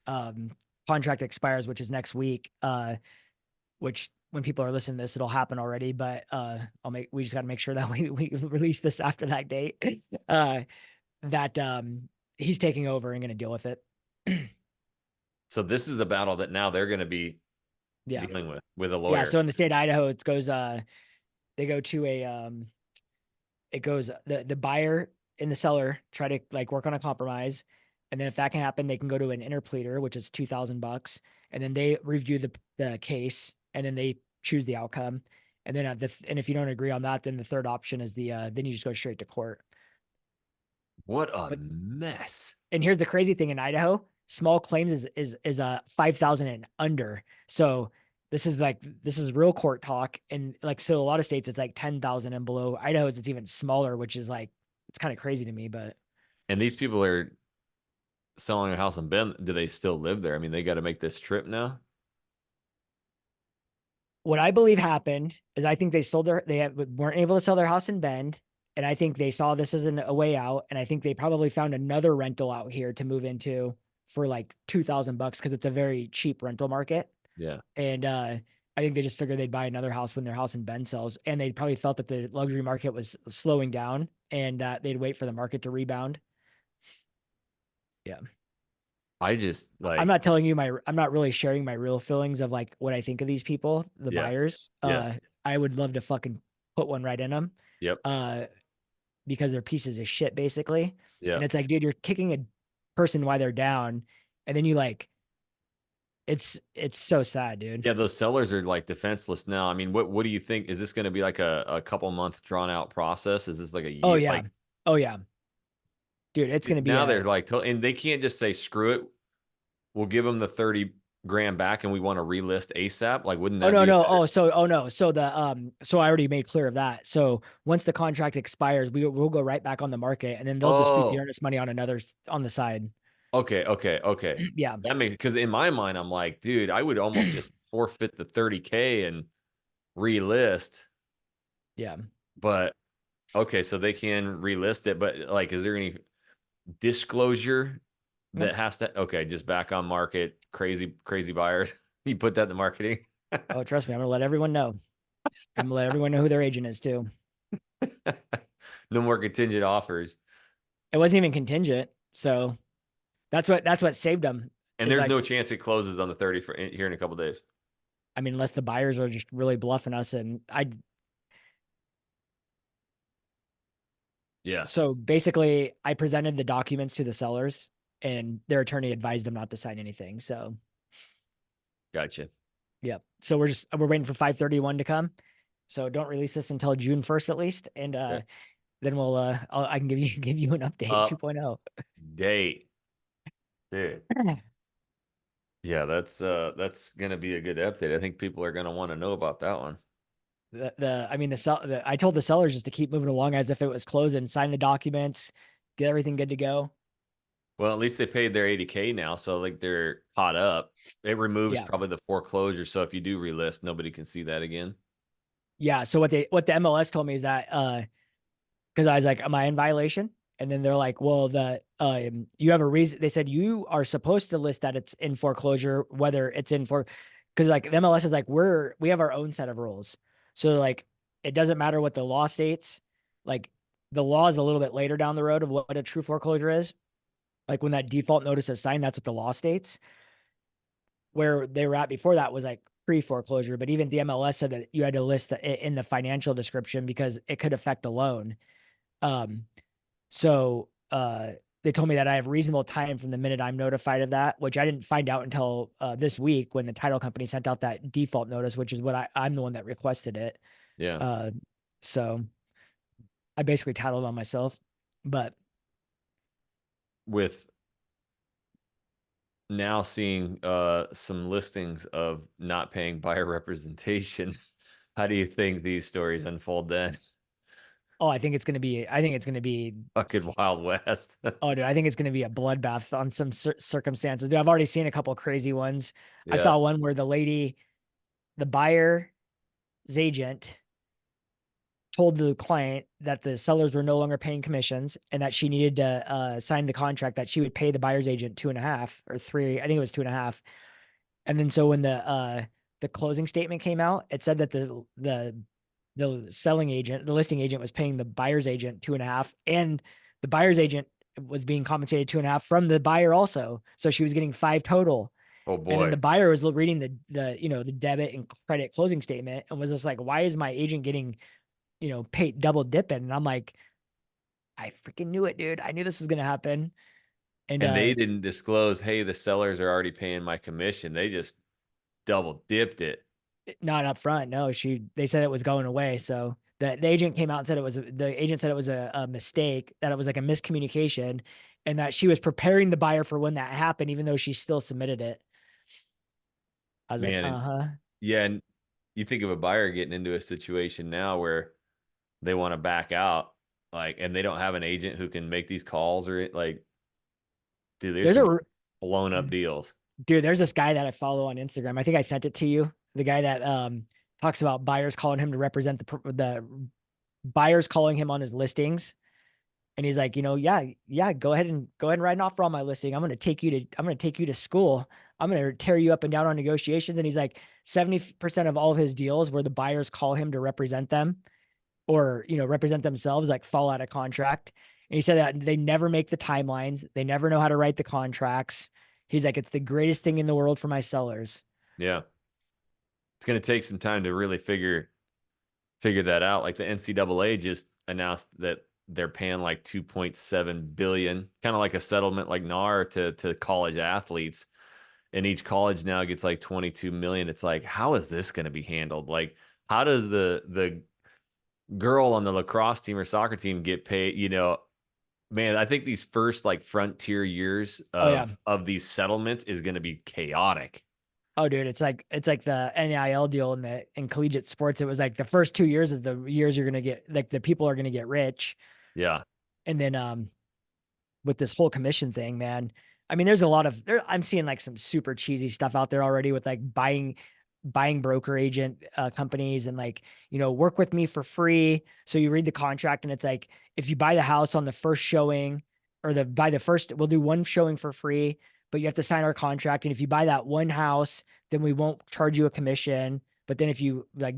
um contract expires, which is next week, which when people are listening to this, it'll happen already, but we just got to make sure that we release this after that date. Uh that he's taking over and going to deal with it. So this is a battle that now they're going to be Yeah. dealing with a Yeah. lawyer. So in the state of Idaho, it goes they go to a it goes the buyer and the seller try to like work on a compromise. And then if that can happen, they can go to an interpleader, which is $2,000. And then they review the case and then they choose the outcome. And then and if you don't agree on that, then the third option is then you just go straight to court. What a But mess. and here's the crazy thing in Idaho, small claims is 5,000 and under. So this is real court talk. And like, so a lot of states, it's like 10,000 and below. Idaho's, it's even smaller, which is like, it's kind of crazy to me, but And these people are selling a house in Bend. Do they still live there? I mean, they got to make this trip now. What I believe happened is I think weren't able to sell their house in Bend. And I think they saw this as a way out. And I think they probably found another rental out here to move into for like $2,000 because it's a very cheap rental market. Yeah. And I think they just figured they'd buy another house when their house in Bend sells. And they probably felt that the luxury market was slowing down and that they'd wait for the market to rebound. Yeah. I just I'm like, not telling you I'm not really sharing my real feelings of like what I think of these people, the yeah, buyers. yeah, I would love to fucking put one right in them. yep, Uh, because they're pieces of shit basically. And yep. it's like, dude, you're kicking a person while they're down, and then you like, it's so sad, dude. Yeah, those sellers are like defenseless now. I mean, what do you think? Is this going to be like a couple month drawn out process? Is this like a Oh year? yeah, Like oh yeah, dude, it's gonna be now a. they're like, and they can't just say screw it. We'll give them the 30 grand back, and we want to relist ASAP. Like, wouldn't Oh that no, be a no. better? Oh no. So I already made clear of that. So once the contract expires, we'll go right back on the market, and then they'll dispute the Oh, earnest money on on the side. okay, okay, okay. Yeah, That makes because in my mind, I'm like, dude, I would almost just forfeit the 30K and relist. yeah. But okay, so they can relist it, but like, is there any disclosure No. that has to? Okay, just back on market, crazy buyers. You put that in the marketing. Oh, trust me, I'm gonna let everyone know. I'm gonna let everyone know who their agent is too. No more contingent offers, It wasn't even contingent, so that's what saved them. and Is there's like, no chance it closes on the 30 for here in a couple days. I mean, unless the buyers are just really bluffing us, and I. Yeah, So basically, I presented the documents to the sellers, and their attorney advised them not to sign anything. So gotcha. yeah. So we're waiting for 531 to come. So don't release this until June 1st at least, and Okay. then I can give you give you an update 2.0. Update, dude. Yeah, that's gonna be a good update. I think people are gonna want to know about that one. I mean I told the sellers just to keep moving along as if it was closing, sign the documents, get everything good to go. Well, at least they paid their 80K now, so like they're caught up. It removes Yeah. probably the foreclosure, so if you do relist, nobody can see that again. Yeah. So what the MLS told me is that because I was like, am I in violation? And then they're like, well, you have a reason. They said you are supposed to list that it's in foreclosure, whether it's in for, because like the MLS is like, we have our own set of rules. So like, it doesn't matter what the law states. Like the law is a little bit later down the road of what a true foreclosure is. Like when that default notice is signed, that's what the law states. Where they were at before that was like pre foreclosure. But even the MLS said that you had to list it in the financial description because it could affect a loan. Um, so they told me that I have reasonable time from the minute I'm notified of that, which I didn't find out until this week when the title company sent out that default notice, which is what I'm the one that requested it. Yeah. Uh, so I basically titled on myself, but With now seeing some listings of not paying buyer representation, how do you think these stories unfold then? oh, I think it's gonna be, Fucking Wild West. oh, dude, I think it's gonna be a bloodbath on some circumstances. Dude, I've already seen a couple crazy ones. I saw Yes. one where the buyer's agent told the client that the sellers were no longer paying commissions and that she needed to sign the contract that she would pay the buyer's agent 2.5 or three. I think it was 2.5. And then so when the closing statement came out, it said that the listing agent was paying the buyer's agent 2.5, and the buyer's agent was being compensated 2.5 from the buyer also. So she was getting five total. Oh And then boy. the buyer was reading the debit and credit closing statement and was just like, why is my agent getting paid double dipping? And I'm like, I freaking knew it, dude. I knew this was gonna happen. And And they didn't disclose, hey, the sellers are already paying my commission. They just double dipped it. not up front. No, they said it was going away. So the agent came out and said the agent said it was a mistake, that it was like a miscommunication, and that she was preparing the buyer for when that happened, even though she still submitted it. I was like, Man, and uh-huh. yeah, and you think of a buyer getting into a situation now where they want to back out, like, and they don't have an agent who can make these calls or like, dude, there's There's gonna a be some blown up deals. Dude, there's this guy that I follow on Instagram. I think I sent it to you. The guy that talks about buyers calling him to represent the buyers calling him on his listings. And he's like, yeah, go ahead and write an offer on my listing. I'm gonna take you to school. I'm gonna tear you up and down on negotiations. And he's like, 70% of all of his deals where the buyers call him to represent them or represent themselves, like fall out of contract. And he said that they never make the timelines, they never know how to write the contracts. He's like, it's the greatest thing in the world for my sellers. Yeah. It's going to take some time to really figure that out. Like the NCAA just announced that they're paying like 2.7 billion, kind of like a settlement like NAR to college athletes. And each college now gets like 22 million. It's like, how is this going to be handled? Like, how does the girl on the lacrosse team or soccer team get paid? Man, I think these first like frontier years Oh yeah. of these settlements is going to be chaotic. Oh, dude, it's like the NIL deal in collegiate sports. It was like the first 2 years is the years you're gonna get like the people are gonna get rich, Yeah. and then with this whole commission thing, man. I mean, there's a lot of there. I'm seeing like some super cheesy stuff out there already with like buying broker agent companies and like work with me for free. So you read the contract and it's like if you buy the house on the first showing or the buy the first, we'll do one showing for free, but you have to sign our contract. And if you buy that one house, then we won't charge you a commission. But then if you like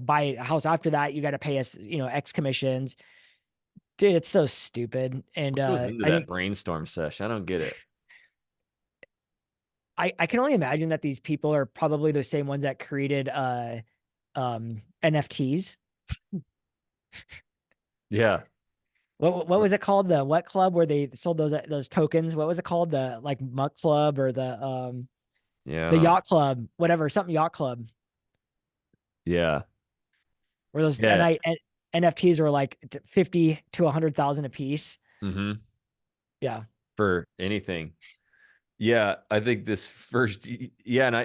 buy a house after that, you got to pay us X commissions. Dude, it's so stupid. And What goes into I that think brainstorm sesh? I don't get it. I can only imagine that these people are probably the same ones that created NFTs. Yeah. What was it called? The what club where they sold those tokens? What was it called? The like Muck Club or Yeah. I the don't, Yacht Club, whatever, something Yacht Club, yeah. where those Yeah. NFTs were like 50 to 100,000 a piece. Hmm. Yeah. For anything. Yeah. I think this first, yeah. And I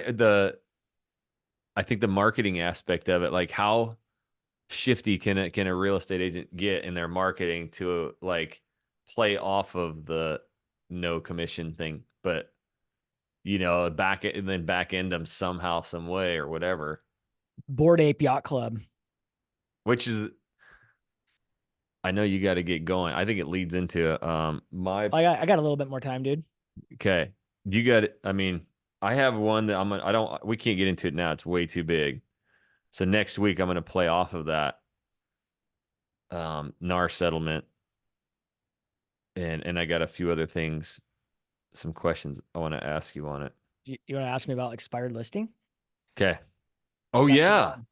think the marketing aspect of it, like how shifty can a real estate agent get in their marketing to like play off of the no commission thing, but back it and then back end them somehow, some way or whatever, Bored Ape Yacht Club. which is, I know you got to get going. I think it leads into my I got a little bit more time, dude. okay. You got it. I mean, I have one that I don't, we can't get into it now. It's way too big. So next week I'm going to play off of that NAR settlement, and I got a few other things, some questions I want to ask you on it. You want to ask me about expired listing? Okay. Oh Got you yeah. going.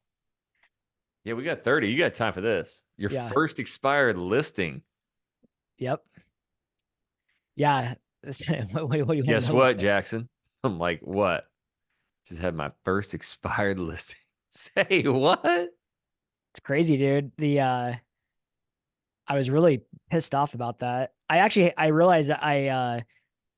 Yeah, we got 30. You got time for this. Your Yeah. first expired listing. Yep. Yeah. What do you want to Guess know about what, it? Jackson? I'm like, what? Just had my first expired listing. Say what? It's crazy, dude. I was really pissed off about that. I realized that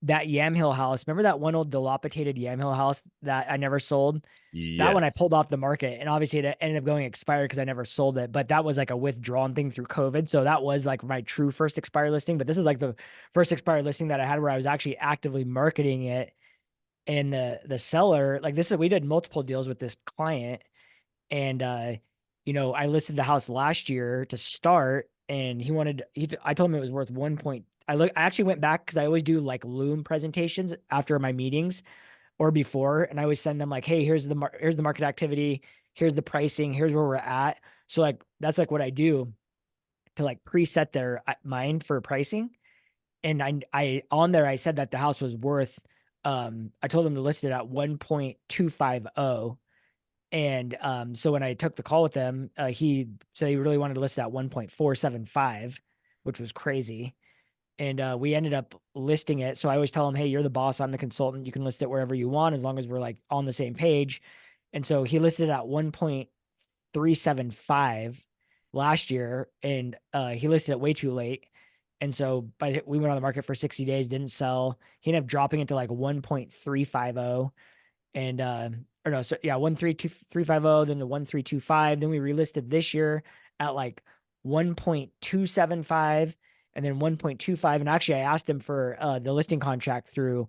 that Yamhill house, remember that one old dilapidated Yamhill house that I never sold? That one I Yes. pulled off the market and obviously it ended up going expired because I never sold it. But that was like a withdrawn thing through COVID. So that was like my true first expired listing. But this is like the first expired listing that I had where I was actually actively marketing it. And the seller, like this is we did multiple deals with this client. And I listed the house last year to start, and I told him it was worth I actually went back because I always do like Loom presentations after my meetings or before, and I always send them like, hey, here's the market activity, here's the pricing, here's where we're at. So like that's like what I do to like preset their mind for pricing. And I on there I said that the house was worth I told them to list it at 1.250. And so when I took the call with them, he said he really wanted to list it at 1.475, which was crazy. And we ended up listing it. So I always tell him, hey, you're the boss. I'm the consultant. You can list it wherever you want as long as we're like on the same page. And so he listed it at 1.375 last year. And he listed it way too late. And so we went on the market for 60 days, didn't sell. He ended up dropping it to like 1.350 and or no, so yeah, 132,350, then the 1.325. Then we relisted this year at like 1.275 and then 1.25. And actually I asked him for the listing contract through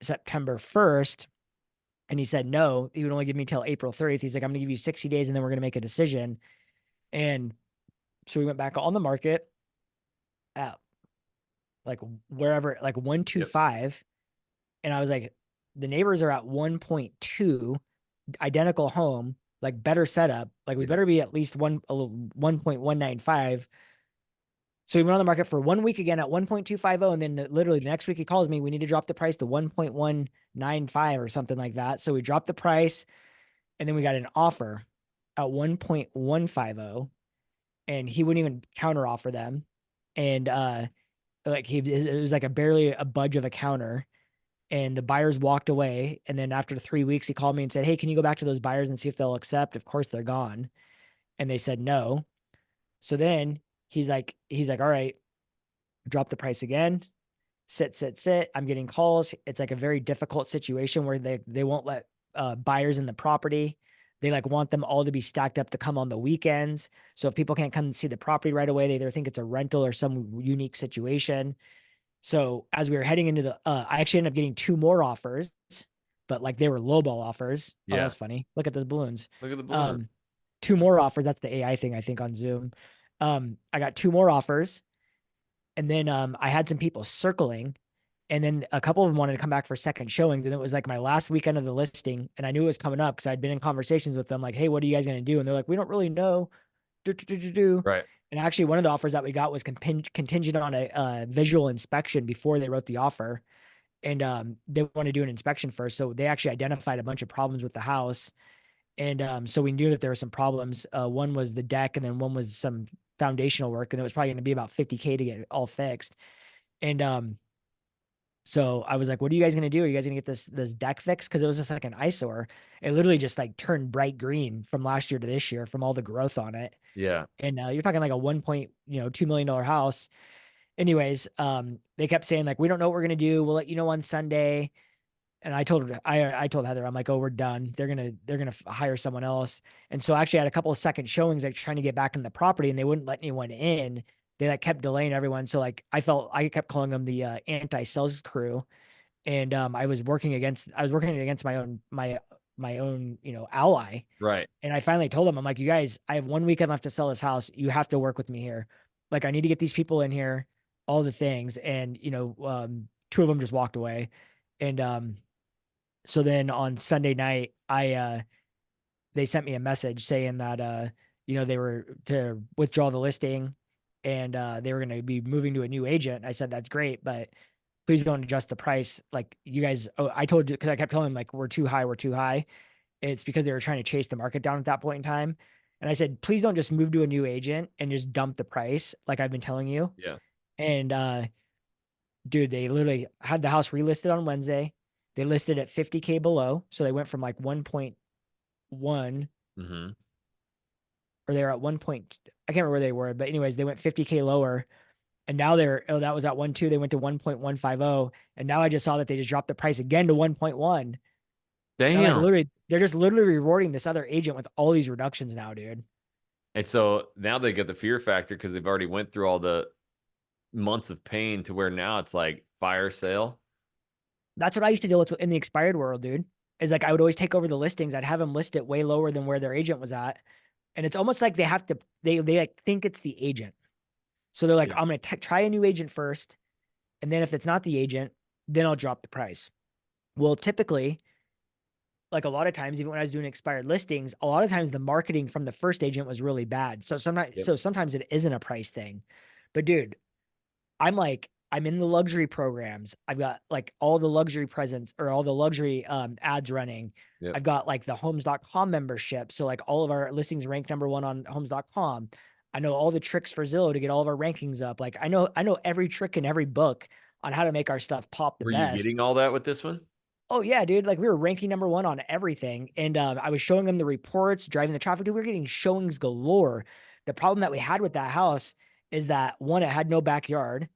September 1st. And he said no, he would only give me till April 30th. He's like, I'm gonna give you 60 days and then we're gonna make a decision. And so we went back on the market at like wherever, like Yep. 125. And I was like, the neighbors are at 1.2, identical home, like better setup. Like we Yeah. better be at least 1.195. So we went on the market for 1 week again at 1.250. And then literally the next week he calls me, we need to drop the price to 1.195 or something like that. So we dropped the price and then we got an offer at 1.150 and he wouldn't even counter offer them. And like it was like a barely a budge of a counter. And the buyers walked away. And then after 3 weeks, he called me and said, hey, can you go back to those buyers and see if they'll accept? Of course they're gone. And they said no. So then he's like, all right, drop the price again. Sit. I'm getting calls. It's like a very difficult situation where they won't let buyers in the property. They like want them all to be stacked up to come on the weekends. So if people can't come and see the property right away, they either think it's a rental or some unique situation. So as we were heading into I actually ended up getting two more offers, but like they were lowball offers. Oh, Yeah. that's funny. Look at those balloons. Look at the balloon. Um, two more offers. That's the AI thing I think on Zoom. I got two more offers, and then I had some people circling, and then a couple of them wanted to come back for second showings, and it was like my last weekend of the listing, and I knew it was coming up because I'd been in conversations with them, like, hey, what are you guys gonna do? And they're like, we don't really know. Do, do, do, do, do. Right. And actually, one of the offers that we got was contingent on a visual inspection before they wrote the offer. And they want to do an inspection first. So they actually identified a bunch of problems with the house. And so we knew that there were some problems. One was the deck, and then one was some foundational work. And it was probably going to be about 50K to get it all fixed. And so I was like, what are you guys going to do? Are you guys going to get this deck fixed? Because it was just like an eyesore. It literally just like turned bright green from last year to this year from all the growth on it. Yeah. And you're talking like a $1.2 million house. Anyways, they kept saying like, we don't know what we're gonna do. We'll let you know on Sunday. And I told Heather, I'm like, oh, we're done. They're gonna hire someone else. And so actually I had a couple of second showings, like trying to get back in the property, and they wouldn't let anyone in. They like kept delaying everyone. So like I kept calling them the anti-sales crew. And I was working against my own, ally. Right. And I finally told him, I'm like, you guys, I have 1 weekend left to sell this house. You have to work with me here. Like, I need to get these people in here, all the things. And, two of them just walked away. And so then on Sunday night, they sent me a message saying that they were to withdraw the listing and they were going to be moving to a new agent. I said, that's great, but please don't adjust the price. Like you guys, I told you, because I kept telling them like, we're too high, we're too high. It's because they were trying to chase the market down at that point in time. And I said, please don't just move to a new agent and just dump the price like I've been telling you. Yeah. And dude, they literally had the house relisted on Wednesday. They listed at 50K below. So they went from like 1.1, Mm-hmm. or they were at 1 point, I can't remember where they were, but anyways, they went 50K lower. And now that was at 1.2. They went to 1.150. And now I just saw that they just dropped the price again to 1.1. And like Damn. literally, they're just literally rewarding this other agent with all these reductions now, dude. And so now they get the fear factor because they've already went through all the months of pain to where now it's like fire sale. That's what I used to deal with in the expired world, dude. Is like I would always take over the listings. I'd have them list it way lower than where their agent was at. And it's almost like they have to, they like think it's the agent. So they're like, Yeah. I'm going to try a new agent first. And then if it's not the agent, then I'll drop the price. Well, typically, like a lot of times, even when I was doing expired listings, a lot of times the marketing from the first agent was really bad. Yep. So sometimes it isn't a price thing. But dude, I'm in the luxury programs. I've got like all the luxury presents or all the luxury ads running. Yep. I've got like the homes.com membership. So like all of our listings rank #1 on homes.com. I know all the tricks for Zillow to get all of our rankings up. Like I know every trick in every book on how to make our stuff pop the Were you best. getting all that with this one? Oh yeah, dude. Like we were ranking #1 on everything. And I was showing them the reports, driving the traffic. Dude, we were getting showings galore. The problem that we had with that house is that one, it had no backyard.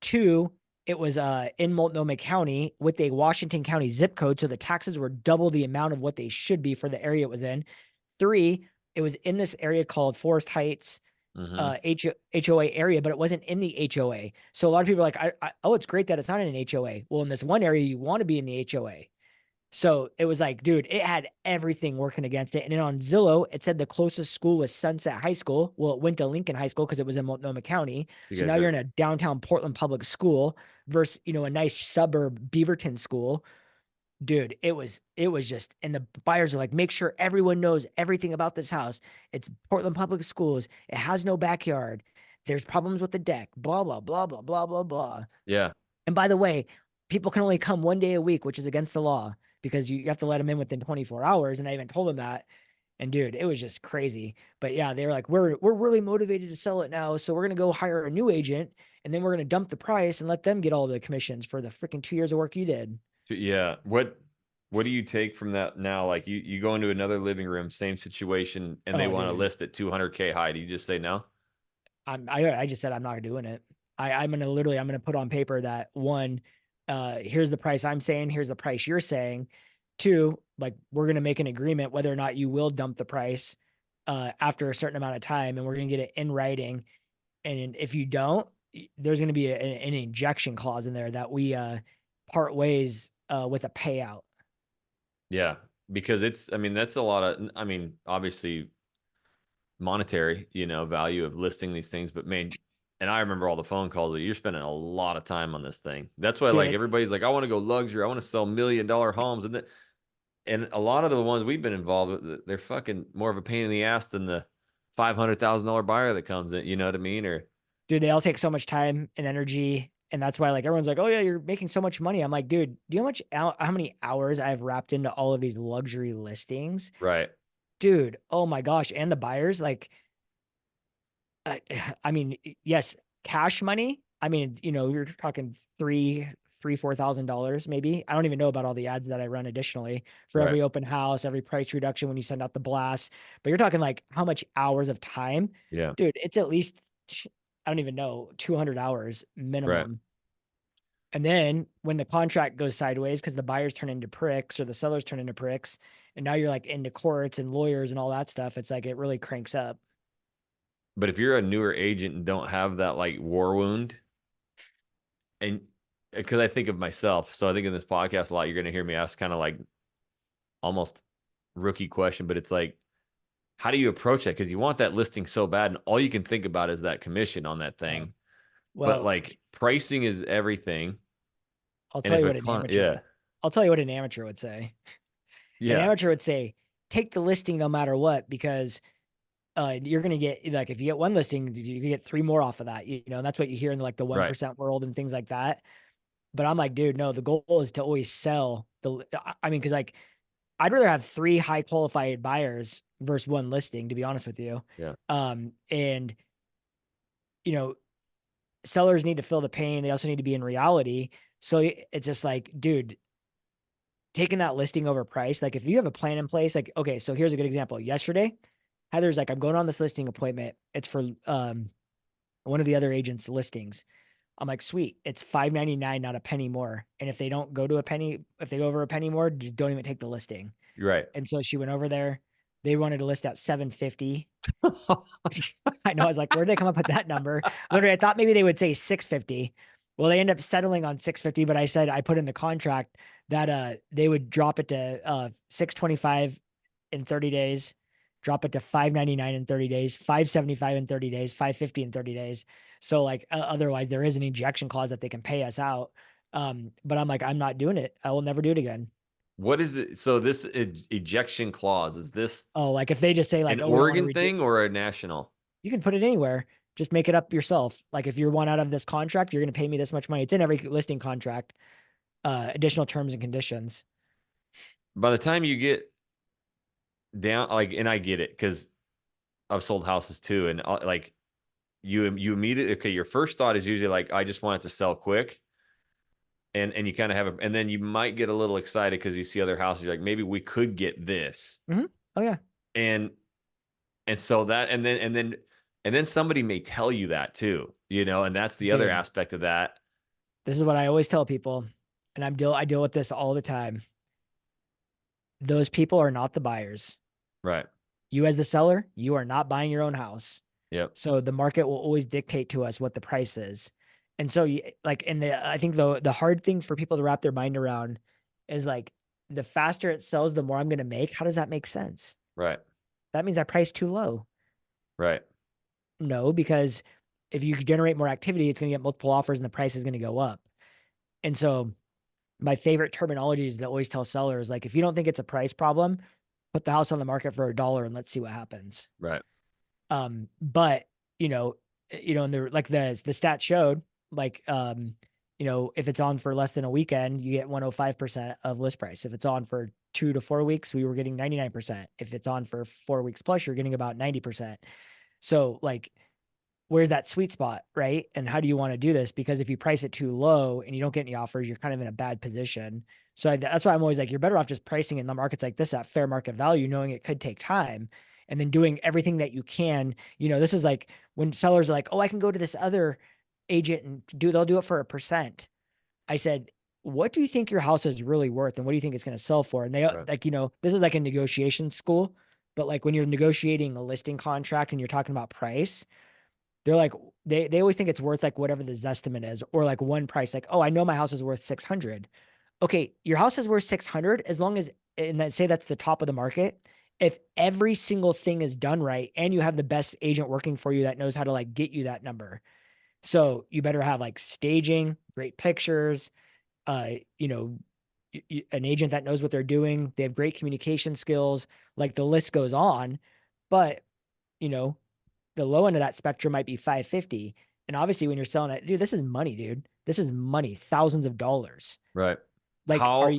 Two, it was in Multnomah County with a Washington County zip code, so the taxes were double the amount of what they should be for the area it was in. Three, it was in this area called Forest Heights Mm-hmm. HOA area, but it wasn't in the HOA. So a lot of people are like, oh, it's great that it's not in an HOA. Well, in this one area, you want to be in the HOA. So it was like, dude, it had everything working against it. And then on Zillow, it said the closest school was Sunset High School. Well, it went to Lincoln High School because it was in Multnomah County. You So guys now you're are, in a downtown Portland public school versus, a nice suburb Beaverton school. Dude, it was just, and the buyers are like, make sure everyone knows everything about this house. It's Portland Public Schools. It has no backyard. There's problems with the deck. Blah blah blah blah blah blah blah. yeah. And by the way, people can only come 1 day a week, which is against the law because you have to let them in within 24 hours. And I even told them that. And dude, it was just crazy. But yeah, they were like, we're really motivated to sell it now. So we're gonna go hire a new agent and then we're gonna dump the price and let them get all the commissions for the freaking 2 years of work you did. Yeah. What do you take from that now? Like you go into another living room, same situation, and they Oh, want to dude. list at 200K high. Do you just say no? I just said I'm not doing it. I'm gonna put on paper that one, here's the price I'm saying, here's the price you're saying. Two, like we're gonna make an agreement whether or not you will dump the price after a certain amount of time, and we're gonna get it in writing. And if you don't, there's gonna be an injection clause in there that we part ways with a payout. Yeah. Because I mean, that's a lot of, I mean, obviously monetary, value of listing these things, but man, and I remember all the phone calls that you're spending a lot of time on this thing. That's why Dude, like everybody's like, I want to go luxury, I want to sell $1 million homes. And a lot of the ones we've been involved with, they're fucking more of a pain in the ass than the $500,000 buyer that comes in, you know what I mean? Or dude, they all take so much time and energy. And that's why like everyone's like, oh yeah, you're making so much money. I'm like, dude, do you know how many hours I've wrapped into all of these luxury listings? right, Dude, oh my gosh. And the buyers, like, I, I mean, yes, cash money. I mean, you're talking $4,000 maybe. I don't even know about all the ads that I run additionally for right. every open house, every price reduction when you send out the blast. But you're talking like how much hours of time, Yeah, dude? It's at least I don't even know 200 hours right. minimum. And then when the contract goes sideways because the buyers turn into pricks or the sellers turn into pricks, and now you're like into courts and lawyers and all that stuff, it's like it really cranks up. But if you're a newer agent and don't have that like war wound, and because I think of myself, so I think in this podcast a lot, you're going to hear me ask kind of like almost rookie question, but it's like, how do you approach that? Because you want that listing so bad, and all you can think about is that commission on that Uh, thing. But well, like pricing is everything. I'll And tell if you a what an client, amateur, yeah, I'll tell you what an amateur would say. An yeah, amateur would say, take the listing no matter what, because you're gonna get like if you get one listing, you can get three more off of that, and that's what you hear in like the right. 1% world and things like that. But I'm like, dude, no, the goal is to always sell I mean, because like I'd rather have three high qualified buyers versus one listing, to be honest with you. Yeah. And you know, sellers need to feel the pain. They also need to be in reality. So it's just like, dude, taking that listing over price. Like if you have a plan in place, like, okay, so here's a good example. Yesterday, Heather's like, I'm going on this listing appointment. It's for one of the other agents' listings. I'm like, sweet. It's $5.99, not a penny more. And if they don't go to a penny, if they go over a penny more, don't even take the listing. You're right. And so she went over there. They wanted to list at 750. I know. I was like, where did they come up with that number? Literally, I thought maybe they would say 650. Well, they end up settling on 650, but I said I put in the contract that they would drop it to 625 in 30 days, drop it to 599 in 30 days, 575 in 30 days, 550 in 30 days. So like otherwise there is an ejection clause that they can pay us out. But I'm like, I'm not doing it. I will never do it again. What is it? So this ejection clause, is this Oh, like if they just say an like, oh, we don't want to Oregon reject, thing or a national? you can put it anywhere. Just make it up yourself. Like if you're one out of this contract, you're going to pay me this much money. It's in every listing contract, additional terms and conditions. By the time you get down, like, and I get it because I've sold houses too, and like you immediately, okay, your first thought is usually like, I just want it to sell quick, and you kind of have and then you might get a little excited because you see other houses, you're like, maybe we could get this, Mm-hmm. Oh yeah, and so that, and then somebody may tell you that too, and that's the other dude. aspect of that, This is what I always tell people, and I deal with this all the time. Those people are not the buyers. right? You as the seller, you are not buying your own house. Yep. So the market will always dictate to us what the price is. And so like in the I think the hard thing for people to wrap their mind around is like the faster it sells, the more I'm going to make. How does that make sense? Right. That means I priced too low. Right. No, because if you generate more activity, it's going to get multiple offers and the price is going to go up. And so my favorite terminology is to always tell sellers, like, if you don't think it's a price problem, put the house on the market for $1 and let's see what happens. Right. But you know, and the stat showed, like, if it's on for less than a weekend, you get 105% of list price. If it's on for 2 to 4 weeks, we were getting 99%. If it's on for 4 weeks plus, you're getting about 90%. So like, where's that sweet spot, right? And how do you want to do this? Because if you price it too low and you don't get any offers, you're kind of in a bad position. So that's why I'm always like, you're better off just pricing in the markets like this at fair market value, knowing it could take time, and then doing everything that you can. This is like when sellers are like, oh, I can go to this other agent and they'll do it for 1%. I said, what do you think your house is really worth? And what do you think it's going to sell for? And they Right. like, this is like a negotiation school, but like when you're negotiating a listing contract and you're talking about price, they're like, they always think it's worth like whatever the Zestimate is, or like one price, like, oh, I know my house is worth 600. Okay, your house is worth 600 as long as, and then say that's the top of the market. If every single thing is done right and you have the best agent working for you that knows how to like get you that number. So you better have like staging, great pictures, uh, you know, an agent that knows what they're doing. They have great communication skills. Like the list goes on, but you know, the low end of that spectrum might be 550. And obviously when you're selling it, dude, this is money, dude. This is money, thousands of dollars. Right. Like, How?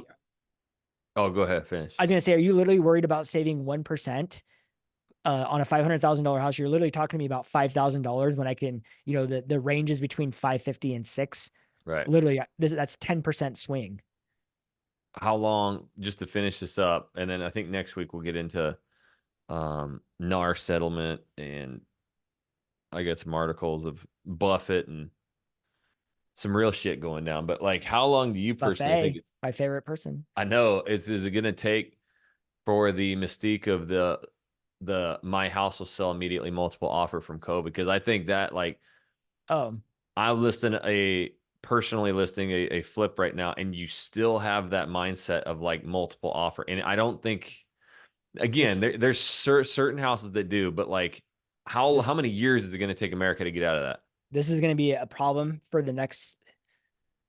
Oh, go ahead. Finish. I was gonna say, are you literally worried about saving 1% on a $500,000 house? You're literally talking to me about $5,000 when I can, the range is between 550 and six. Right. Literally, that's 10% swing. How long? Just to finish this up, and then I think next week we'll get into NAR settlement, and I got some articles of Buffett and some real shit going down. But like, how long do you personally think? Buffet, my favorite person. I know it's is it going to take for the mystique of the my house will sell immediately multiple offer from COVID? Because I think that like Oh, I'm personally listing a flip right now, and you still have that mindset of like multiple offer. And I don't think this again there's certain houses that do, but like how this many years is it going to take America to get out of that? this is going to be a problem for the next.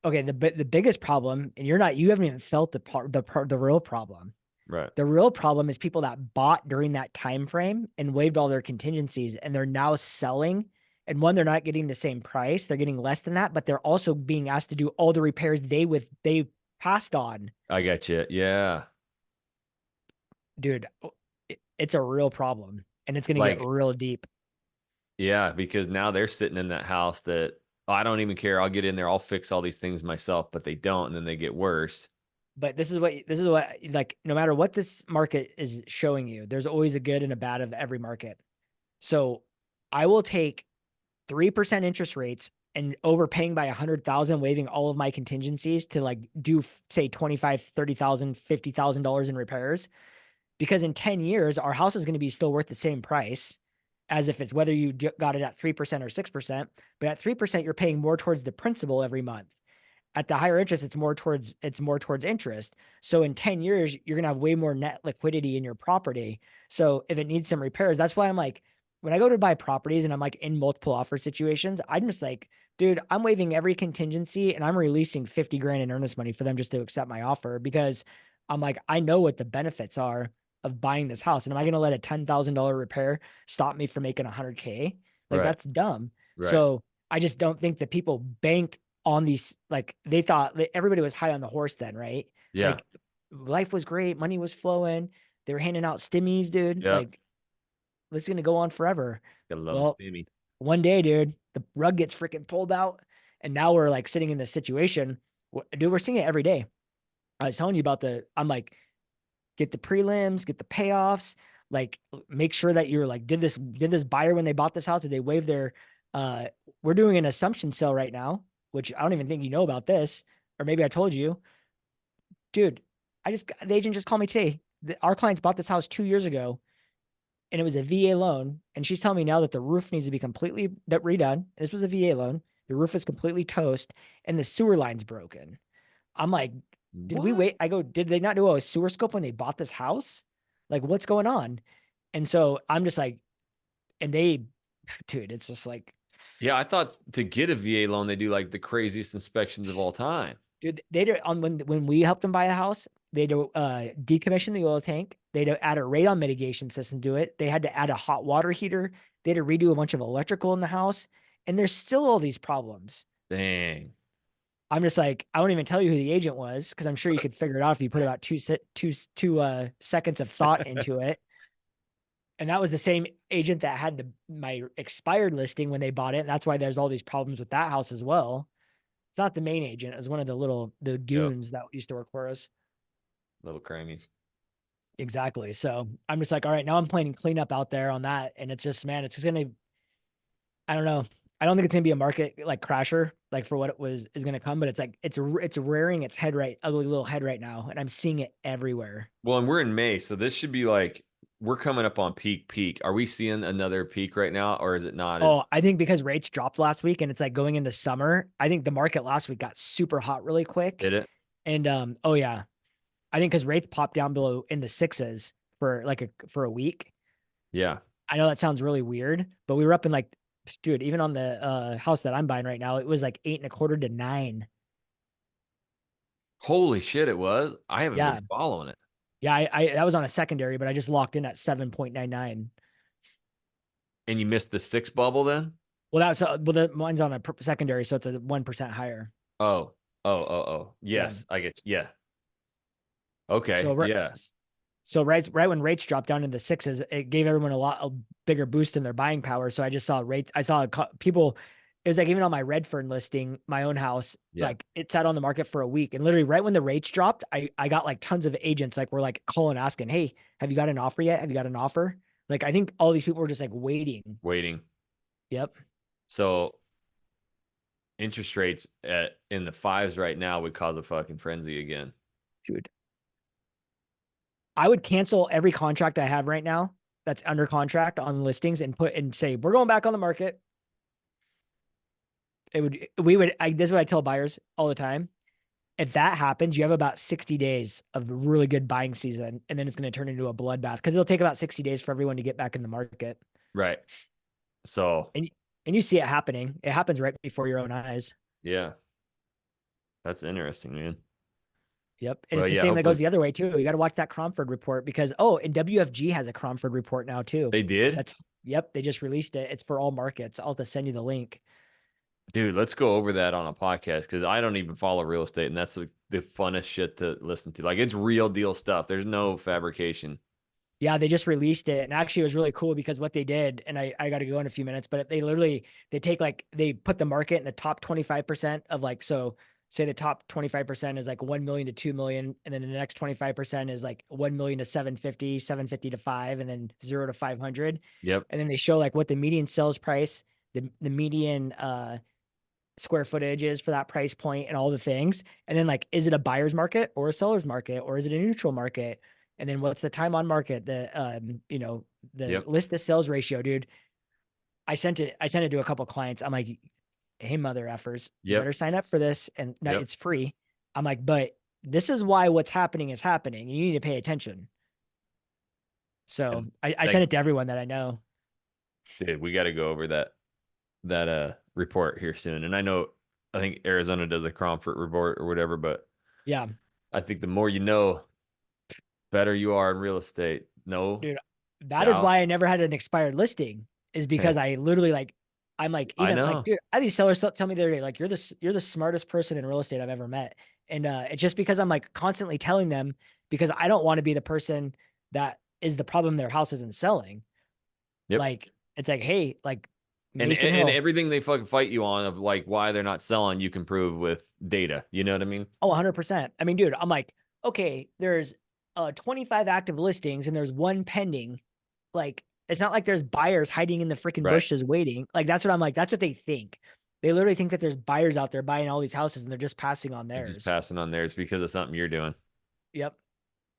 Okay, the biggest problem, and you haven't even felt the real problem. Right. The real problem is people that bought during that time frame and waived all their contingencies, and they're now selling. And one, they're not getting the same price; they're getting less than that, but they're also being asked to do all the repairs they passed on. I got you. Yeah. Dude, it's a real problem, and it's going to get Like, real deep. yeah, because now they're sitting in that house that "Oh, I don't even care. I'll get in there. I'll fix all these things myself," but they don't, and then they get worse. But this is what like no matter what this market is showing you, there's always a good and a bad of every market. So I will take 3% interest rates and overpaying by 100,000, waiving all of my contingencies to like do say 25, 30,000, $50,000 in repairs. Because in 10 years, our house is going to be still worth the same price as if it's whether you got it at 3% or 6%. But at 3%, you're paying more towards the principal every month. At the higher interest, it's more towards interest. So in 10 years, you're gonna have way more net liquidity in your property. So if it needs some repairs, that's why I'm like, when I go to buy properties and I'm like in multiple offer situations, I'm just like, dude, I'm waiving every contingency and I'm releasing 50 grand in earnest money for them just to accept my offer, because I'm like, I know what the benefits are of buying this house. And am I gonna let a $10,000 repair stop me from making 100K? Like Right. that's dumb. Right. So I just don't think that people banked on these, like they thought everybody was high on the horse then, right? Yeah. Like life was great, money was flowing, they were handing out stimmies, dude. Yep. Like this is gonna go on forever. Gotta love a Well, steamy. one day, dude, the rug gets freaking pulled out, and now we're like sitting in this situation. Dude, we're seeing it every day. I was telling you about I'm like, get the prelims, get the payoffs, like make sure that you're like, did this buyer when they bought this house, did they waive their uh we're doing an assumption sale right now, which I don't even think you know about this, or maybe I told you. Dude, the agent just called me today. Our clients bought this house 2 years ago and it was a VA loan. And she's telling me now that the roof needs to be completely redone. This was a VA loan. The roof is completely toast and the sewer line's broken. I'm like, did we What? wait? I go, did they not do a sewer scope when they bought this house? Like, what's going on? And so I'm just like, and they, dude, it's just like, Yeah, I thought to get a VA loan, they do like the craziest inspections of all time. dude, they did on when we helped them buy a house, they do decommission the oil tank. They had to add a radon mitigation system to it. They had to add a hot water heater. They had to redo a bunch of electrical in the house, and there's still all these problems. Dang. I'm just like, I won't even tell you who the agent was because I'm sure you could figure it out if you put about two seconds of thought into it. And that was the same agent that had my expired listing when they bought it. And that's why there's all these problems with that house as well. It's not the main agent. It was one of the Yep. goons that used to work for us. Little crannies. Exactly. So I'm just like, all right, now I'm planning cleanup out there on that. And it's just, man, it's just gonna, I don't know. I don't think it's gonna be a market like crasher, like for what it was is gonna come, but it's like it's rearing its head right, ugly little head right now, and I'm seeing it everywhere. Well, and we're in May, so this should be like we're coming up on peak. Are we seeing another peak right now, or is it not Oh, as I think because rates dropped last week and it's like going into summer, I think the market last week got super hot really quick. did it? And oh yeah, I think because rates popped down below in the sixes for like for a week. Yeah. I know that sounds really weird, but we were up in like, dude, even on the house that I'm buying right now, it was like 8.25 to 9. Holy shit, it was. I haven't been Yeah. following it. Yeah, I that was on a secondary, but I just locked in at 7.99. And you missed the six bubble then? Well, that's well, the mine's on a secondary, so it's a 1% higher. Oh, oh. Yeah. Yes, I get you. Yeah. So Okay. right, Yeah. so right when rates dropped down in the sixes, it gave everyone a bigger boost in their buying power. So I just saw rates. I saw people. It was like even on my Redfern listing, my own house, Yeah. like it sat on the market for a week, and literally right when the rates dropped, I got like tons of agents like were like calling asking, "Hey, have you got an offer yet? Have you got an offer?" Like I think all these people were just like waiting. Waiting. Yep, So interest rates at in the fives right now would cause a fucking frenzy again. dude. I would cancel every contract I have right now that's under contract on listings and put and say we're going back on the market. It would we would I This is what I tell buyers all the time. If that happens, you have about 60 days of really good buying season, and then it's going to turn into a bloodbath because it'll take about 60 days for everyone to get back in the market. Right. So, And and you see it happening. It happens right before your own eyes. yeah, that's interesting, man. Yep. And Well, it's the yeah, same that goes hopefully the other way too. You got to watch that Cromford report because and WFG has a Cromford report now too. they did. That's Yep, they just released it. It's for all markets. I'll have to send you the link. Dude, let's go over that on a podcast because I don't even follow real estate, and that's the funnest shit to listen to. Like, it's real deal stuff. There's no fabrication. Yeah, they just released it. And actually it was really cool because what they did, and I got to go in a few minutes, but they literally they take like they put the market in the top 25% of like so say the top 25% is like 1 million to 2 million and then the next 25% is like 1 million to 750, 750 to 5 and then 0 to 500. Yep. And then they show like what the median sales price, the median square footage is for that price point and all the things. And then like, is it a buyer's market or a seller's market or is it a neutral market? And then what's the time on market? The Yep. list to sales ratio, dude. I sent it to a couple of clients. I'm like, hey, mother effers, you Yep. better sign up for this. And no, Yep. it's free. I'm like, but this is why what's happening is happening. And you need to pay attention. So And I that, sent it to everyone that I know. dude, we got to go over that report here soon. And I know, I think Arizona does a Cromford report or whatever, but Yeah. I think the more you know, better you are in real estate. No Dude, that is doubt. why I never had an expired listing is because I literally like I'm like I even like know. dude, I had these sellers tell me the other day like you're the smartest person in real estate I've ever met. And it's just because I'm like constantly telling them because I don't want to be the person that is the problem their house isn't selling. Yep. Like it's like hey, like Mason And Hill. everything they fucking fight you on of like why they're not selling, you can prove with data. You know what I mean? Oh, 100%. I mean, dude, I'm like, okay, there's 25 active listings and there's one pending. Like, it's not like there's buyers hiding in the freaking Right. bushes waiting. Like, that's what I'm like. That's what they think. They literally think that there's buyers out there buying all these houses and they're just passing on They're just theirs. passing on theirs because of something you're doing. Yep.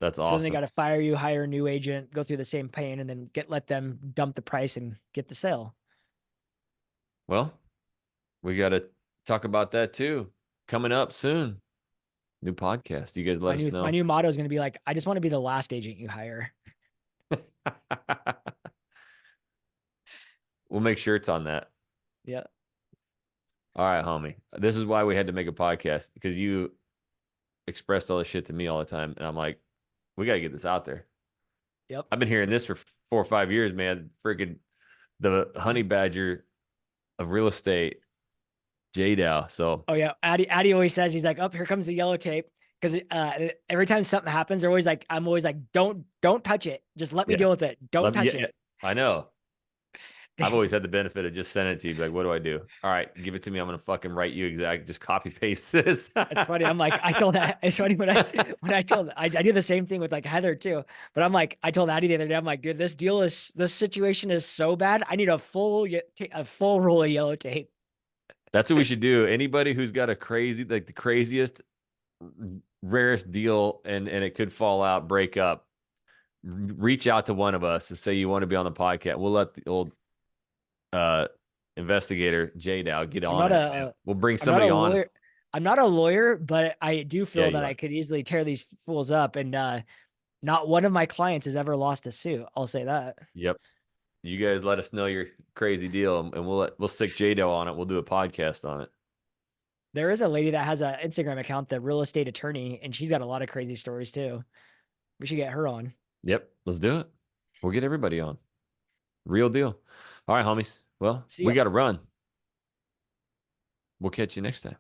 That's So then they awesome. got to fire you, hire a new agent, go through the same pain, and then let them dump the price and get the sale. Well, we got to talk about that too. Coming up soon. New podcast. You guys let My us new my know. new motto is going to be like, I just want to be the last agent you hire. We'll make sure it's on that. Yeah. All right, homie. This is why we had to make a podcast because you expressed all this shit to me all the time. And I'm like, we got to get this out there. Yep. I've been hearing this for 4 or 5 years, man. Freaking the honey badger of real estate, J-Dow. So, Oh yeah. Addy always says, he's like, oh, here comes the yellow tape. Because every time something happens, they're always like, I'm always like, don't touch it. Just let me yeah. deal with it. Don't touch Yeah, it. I know. I've always had the benefit of just sending it to you. Be like, what do I do? All right, give it to me. I'm gonna fucking write you exact. Just copy paste this. It's funny. I'm like, I told that. It's funny when I told I do the same thing with like Heather too. But I'm like, I told Addie the other day, I'm like, dude, this situation is so bad. I need a full roll of yellow tape. That's what we should do. Anybody who's got a crazy, like the craziest, rarest deal, and it could fall out, break up. Reach out to one of us and say you want to be on the podcast. We'll let the old uh investigator J Dow get I'm on not it, man. a We'll bring I'm not a somebody on. lawyer. I'm not a lawyer, but I do Yeah, feel that you I are. could easily tear these fools up. And not one of my clients has ever lost a suit. I'll say that. Yep. You guys let us know your crazy deal, and we'll stick J Dow on it. We'll do a podcast on it. There is a lady that has an Instagram account, the real estate attorney, and she's got a lot of crazy stories too. We should get her on. Yep, let's do it. We'll get everybody on. Real deal. All right, homies. Well, See we ya. got to run. We'll catch you next time.